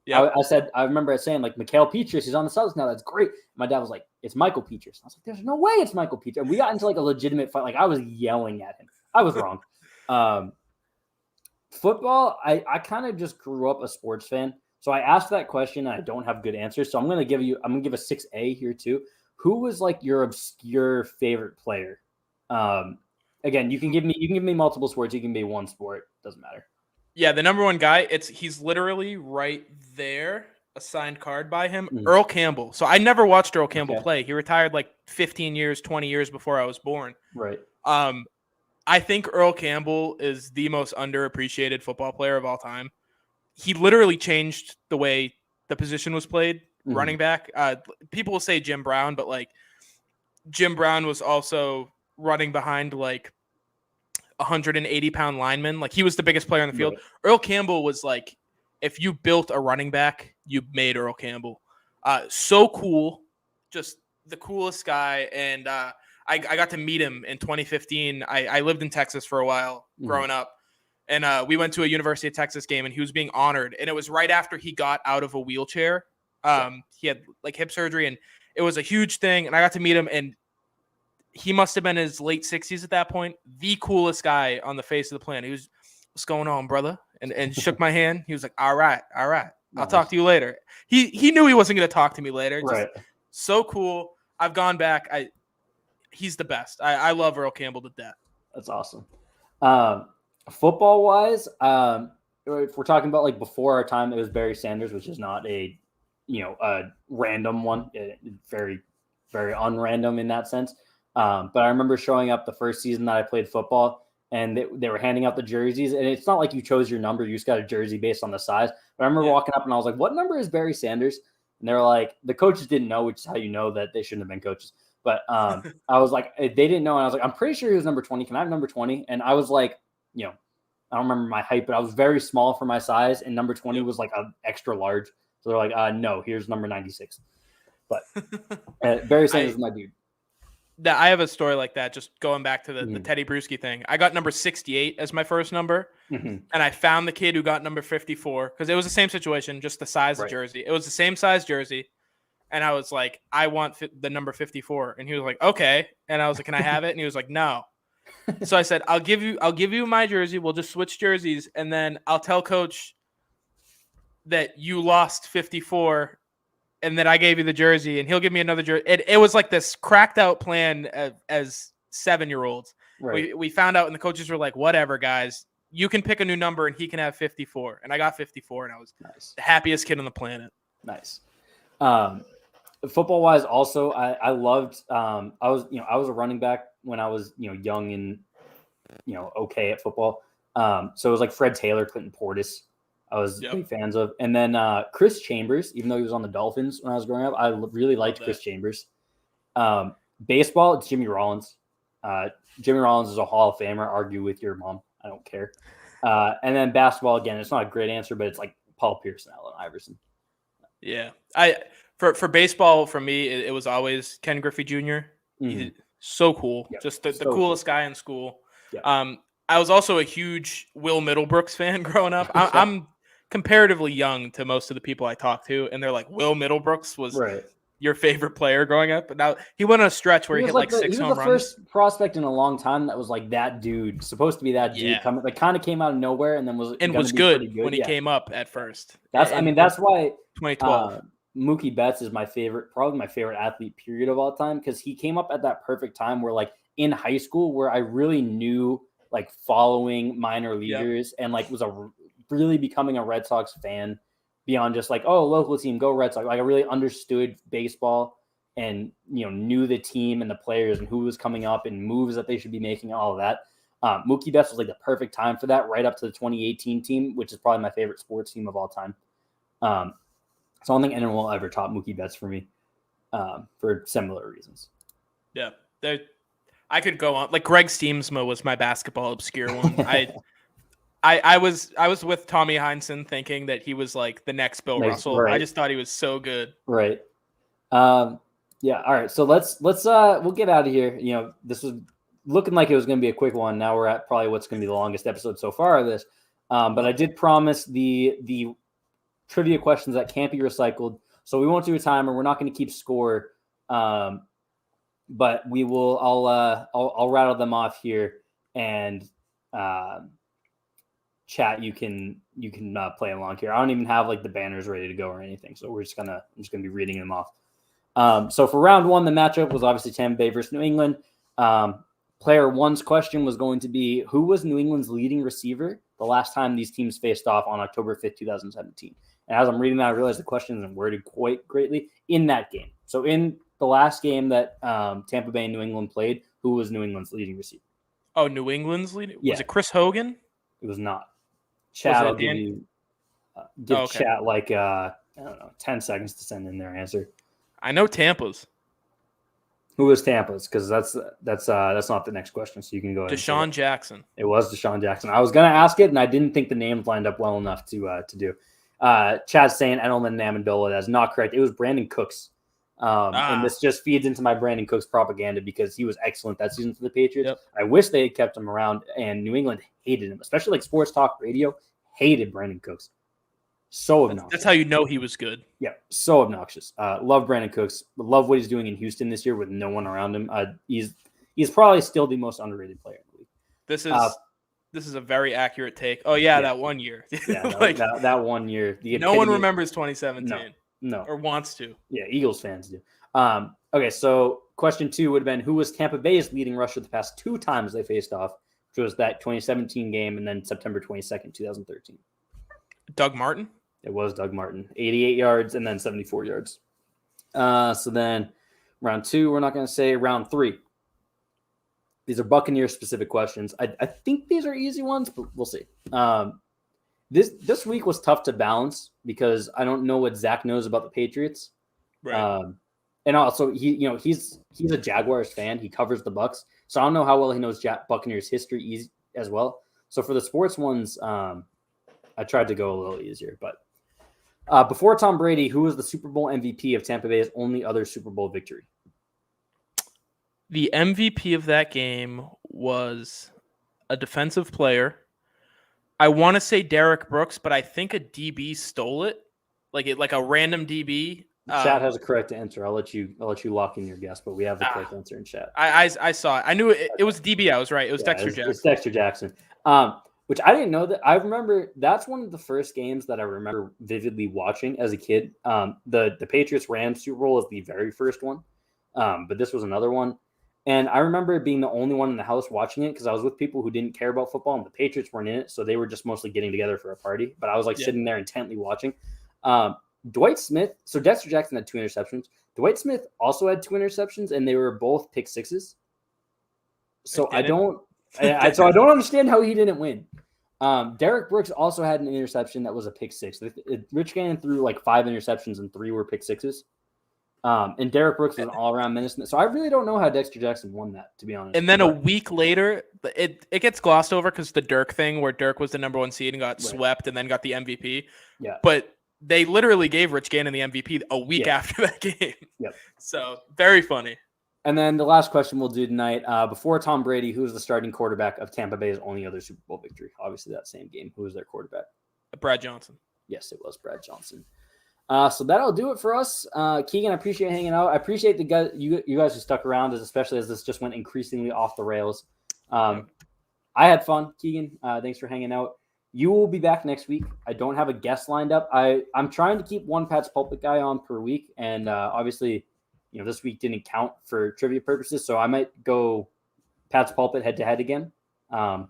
Yeah, I remember saying Mikhail Petrus, he's on the Celtics now. That's great. My dad was like, it's Michael Petrus. I was like, there's no way it's Michael Petrus. And we got into a legitimate fight. I was yelling at him. I was wrong. Football, I kind of just grew up a sports fan. So I asked that question and I don't have good answers. So I'm going to give a 6A here too. Who was your obscure favorite player? Again, you can give me multiple sports. You can be one sport. Doesn't matter. Yeah, the number one guy, he's literally right there, a signed card by him, Earl Campbell. So I never watched Earl Campbell play. He retired 15 years, 20 years before I was born. Right. I think Earl Campbell is the most underappreciated football player of all time. He literally changed the way the position was played, running back. People will say Jim Brown, but Jim Brown was also running behind 180-pound lineman. He was the biggest player on the field. Right. Earl Campbell was if you built a running back, you made Earl Campbell. So cool, just the coolest guy. And I got to meet him in 2015. I lived in Texas for a while growing up. And we went to a University of Texas game, and he was being honored. And it was right after he got out of a wheelchair. He had hip surgery, and it was a huge thing. And I got to meet him, and he must have been in his late 60s at that point. The coolest guy on the face of the planet. He was, what's going on, brother? And shook my hand. He was like, all right. I'll talk to you later. He knew he wasn't going to talk to me later. Right. Just so cool. I've gone back. He's the best. I love Earl Campbell to death. That's awesome. Football wise, if we're talking about before our time, it was Barry Sanders, which is not a random one. Very, very unrandom in that sense. But I remember showing up the first season that I played football, and they were handing out the jerseys. And it's not like you chose your number; you just got a jersey based on the size. But I remember walking up, and I was like, "What number is Barry Sanders?" And they were like, "The coaches didn't know," which is how you know that they shouldn't have been coaches. But I was like, they didn't know, and I was like, "I'm pretty sure he was number 20. Can I have number 20?" And I was like, I don't remember my height, but I was very small for my size, and number 20 was an extra large. So they're like, no, here's number 96. But Barry Sanders is my dude. I have a story like that, just going back to the Teddy Bruschi thing. I got number 68 as my first number, and I found the kid who got number 54 because it was the same situation, just the size of jersey. It was the same size jersey, and I was like, I want the number 54, and he was like, okay, and I was like, can I have it? And he was like, no. So I said, I'll give you my jersey. We'll just switch jerseys, and then I'll tell coach that you lost 54, and then I gave you the jersey, and he'll give me another jersey. It was this cracked out plan as 7-year-olds. Right. We found out, and the coaches were like, whatever, guys, you can pick a new number, and he can have 54. And I got 54, and I was the happiest kid on the planet. Nice. Football wise, also, I loved. I was a running back when I was young and okay at football. So it was Fred Taylor, Clinton Portis. I was big fans of, and then Chris Chambers. Even though he was on the Dolphins when I was growing up, I really liked Chris Chambers. Baseball, it's Jimmy Rollins. Jimmy Rollins is a Hall of Famer. Argue with your mom, I don't care. And then basketball, again, it's not a great answer, but it's Paul Pierce and Allen Iverson. Yeah, For baseball, for me, it was always Ken Griffey Jr. He's so cool. Yep. Just the coolest guy in school. Yep. I was also a huge Will Middlebrooks fan growing up. I'm comparatively young to most of the people I talk to, and they're like, Will Middlebrooks was your favorite player growing up. But now he went on a stretch where he hit 6 home runs. He was the first prospect in a long time that was that dude, supposed to be that dude, coming kind of came out of nowhere and then was good when he came up at first. That's why 2012. Mookie Betts is probably my favorite athlete period of all time, because he came up at that perfect time where like in high school where I really knew like following minor leaguers and like was really becoming a Red Sox fan beyond just like, oh, local team, go Red Sox. Like I really understood baseball and, knew the team and the players and who was coming up and moves that they should be making, all of that. Mookie Betts was like the perfect time for that, right up to the 2018 team, which is probably my favorite sports team of all time. So I don't think anyone will ever top Mookie Betts for me for similar reasons. Yeah, I could go on. Like Greg Steamsma was my basketball obscure one. I was with Tommy Heinsohn thinking that he was like the next Bill Russell. Right. I just thought he was so good. Right. Yeah. All right. So let's we'll get out of here. This was looking like it was going to be a quick one. Now we're at probably what's going to be the longest episode so far of this. But I did promise the trivia questions that can't be recycled, so we won't do a timer. We're not going to keep score. But we will. I'll rattle them off here, and chat. You can play along here. I don't even have like the banners ready to go or anything, so I'm just gonna be reading them off. So for round one, the matchup was obviously Tampa Bay versus New England. Player one's question was going to be, who was New England's leading receiver the last time these teams faced off on October 5th, 2017? And as I'm reading that, I realized the question isn't worded quite greatly in that game. So in the last game that Tampa Bay and New England played, who was New England's leading receiver? Oh, New England's leading? Yeah. Was it Chris Hogan? It was not. Chat, I'll give you chat like, I don't know, 10 seconds to send in their answer. I know Tampa's. Who was Tampa's? Because that's not the next question, so you can go ahead. Deshaun Jackson. It was Deshaun Jackson. I was going to ask it, and I didn't think the names lined up well enough to do. Chad's saying Edelman and Amendola. That's not correct. It was Brandon Cooks. And this just feeds into my Brandon Cooks propaganda because he was excellent that season for the Patriots. Yep. I wish they had kept him around, and New England hated him, especially like sports talk radio hated Brandon Cooks. So obnoxious. That's how you know he was good. Yeah, so obnoxious. Love Brandon Cooks. Love what he's doing in Houston this year with no one around him. He's probably still the most underrated player in the league. This is a very accurate take. Oh yeah. That 1 year. Yeah, like, that 1 year. No one remembers 2017. No. Or wants to. Yeah, Eagles fans do. Okay, so question 2 would have been, who was Tampa Bay's leading rusher the past 2 times they faced off, which was that 2017 game and then September 22nd, 2013. Doug Martin? It was Doug Martin. 88 yards and then 74 yards. So then round 2, we're not going to say. Round 3. These are Buccaneers-specific questions. I think these are easy ones, but we'll see. This week was tough to balance because I don't know what Zach knows about the Patriots. Right. And also he's a Jaguars fan. He covers the Bucs, so I don't know how well he knows Buccaneers history as well. So for the sports ones, I tried to go a little easier. But before Tom Brady, who was the Super Bowl MVP of Tampa Bay's only other Super Bowl victory? The MVP of that game was a defensive player. I want to say Derek Brooks, but I think a DB stole it, like a random DB. Chat has a correct answer. I'll let you lock in your guess, but we have the correct answer in chat. I saw it. I knew it was DB. I was right. It was Dexter Jackson. It's Dexter Jackson. Which I didn't know that. I remember that's one of the first games that I remember vividly watching as a kid. The Patriots Rams Super Bowl is the very first one, but this was another one. And I remember being the only one in the house watching it because I was with people who didn't care about football and the Patriots weren't in it. So they were just mostly getting together for a party. But I was sitting there intently watching. Dwight Smith. So Dexter Jackson had 2 interceptions. Dwight Smith also had 2 interceptions, and they were both pick sixes. So I don't understand how he didn't win. Derek Brooks also had an interception that was a pick six. Rich Gannon threw like 5 interceptions and 3 were pick sixes. And Derek Brooks was an all-around menace. So I really don't know how Dexter Jackson won that, to be honest. And then a week later, it gets glossed over because the Dirk thing where Dirk was the number 1 seed and got swept and then got the MVP. Yeah. But they literally gave Rich Gannon the MVP a week after that game. Yep. So very funny. And then the last question we'll do tonight, before Tom Brady, who was the starting quarterback of Tampa Bay's only other Super Bowl victory? Obviously that same game. Who was their quarterback? Brad Johnson. Yes, it was Brad Johnson. So that'll do it for us. Keegan, I appreciate hanging out. I appreciate the guys, you guys who stuck around, especially as this just went increasingly off the rails. I had fun, Keegan. Thanks for hanging out. You will be back next week. I don't have a guest lined up. I'm trying to keep one Pat's Pulpit guy on per week, and obviously, this week didn't count for trivia purposes, so I might go Pat's Pulpit head to head again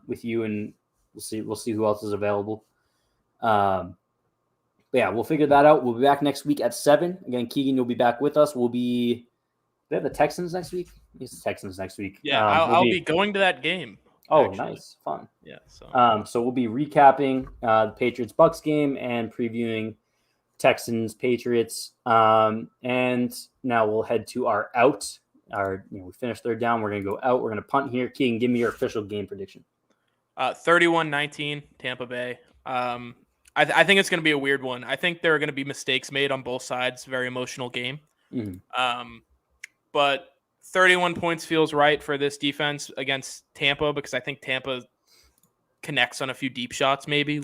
with you, and we'll see who else is available. But yeah, we'll figure that out. We'll be back next week at 7. Again, Keegan, you'll be back with us. They have the Texans next week? It's the Texans next week. Yeah, I'll be going to that game. Oh, actually. Nice. Fun. Yeah. So we'll be recapping the Patriots-Bucks game and previewing Texans-Patriots. And now we'll head to our out. We finished third down. We're going to go out. We're going to punt here. Keegan, give me your official game prediction. 31-19, Tampa Bay. I think it's going to be a weird one. I think there are going to be mistakes made on both sides. Very emotional game. Mm-hmm. But 31 points feels right for this defense against Tampa because I think Tampa connects on a few deep shots, maybe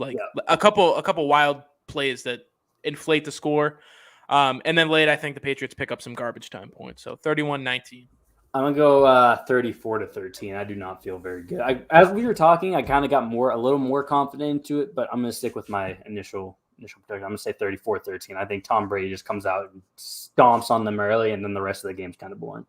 a couple wild plays that inflate the score. And then late, I think the Patriots pick up some garbage time points. So 31-19. I'm going to go 34-13. I do not feel very good. As we were talking, I kind of got a little more confident into it, but I'm going to stick with my initial prediction. I'm going to say 34-13. I think Tom Brady just comes out and stomps on them early, and then the rest of the game's kind of boring.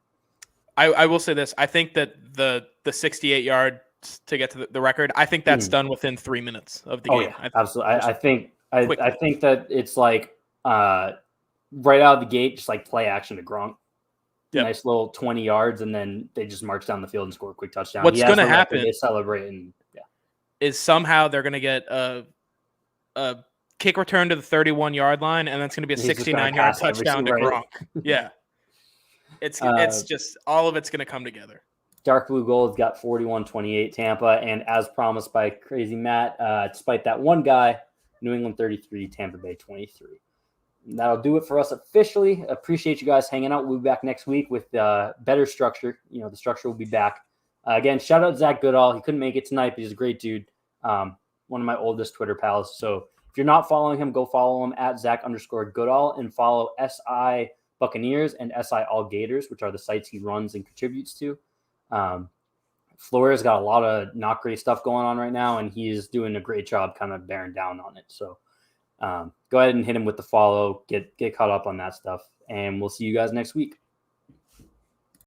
I will say this. I think that the 68 yards to get to the record, I think that's done within 3 minutes of the game. Yeah, absolutely. I think that it's like right out of the gate, just like play action to Gronk. Yep. Nice little 20 yards, and then they just march down the field and score a quick touchdown. What's going to happen? They celebrate, and is somehow they're going to get a kick return to the 31-yard line, and that's going to be a 69-yard touchdown to Gronk. Yeah, it's just all of it's going to come together. Dark Blue Gold's got 41-28 Tampa, and as promised by Crazy Matt, despite that one guy, New England 33, Tampa Bay 23. And that'll do it for us officially. Appreciate you guys hanging out. We'll be back next week with better structure. The structure will be back. Again, shout out Zach Goodall. He couldn't make it tonight, but he's a great dude. One of my oldest Twitter pals. So if you're not following him, go follow him at Zach_Goodall and follow SI Buccaneers and SI All Gators, which are the sites he runs and contributes to. Flores got a lot of not great stuff going on right now, and he's doing a great job kind of bearing down on it. So go ahead and hit him with the follow, get caught up on that stuff, and we'll see you guys next week.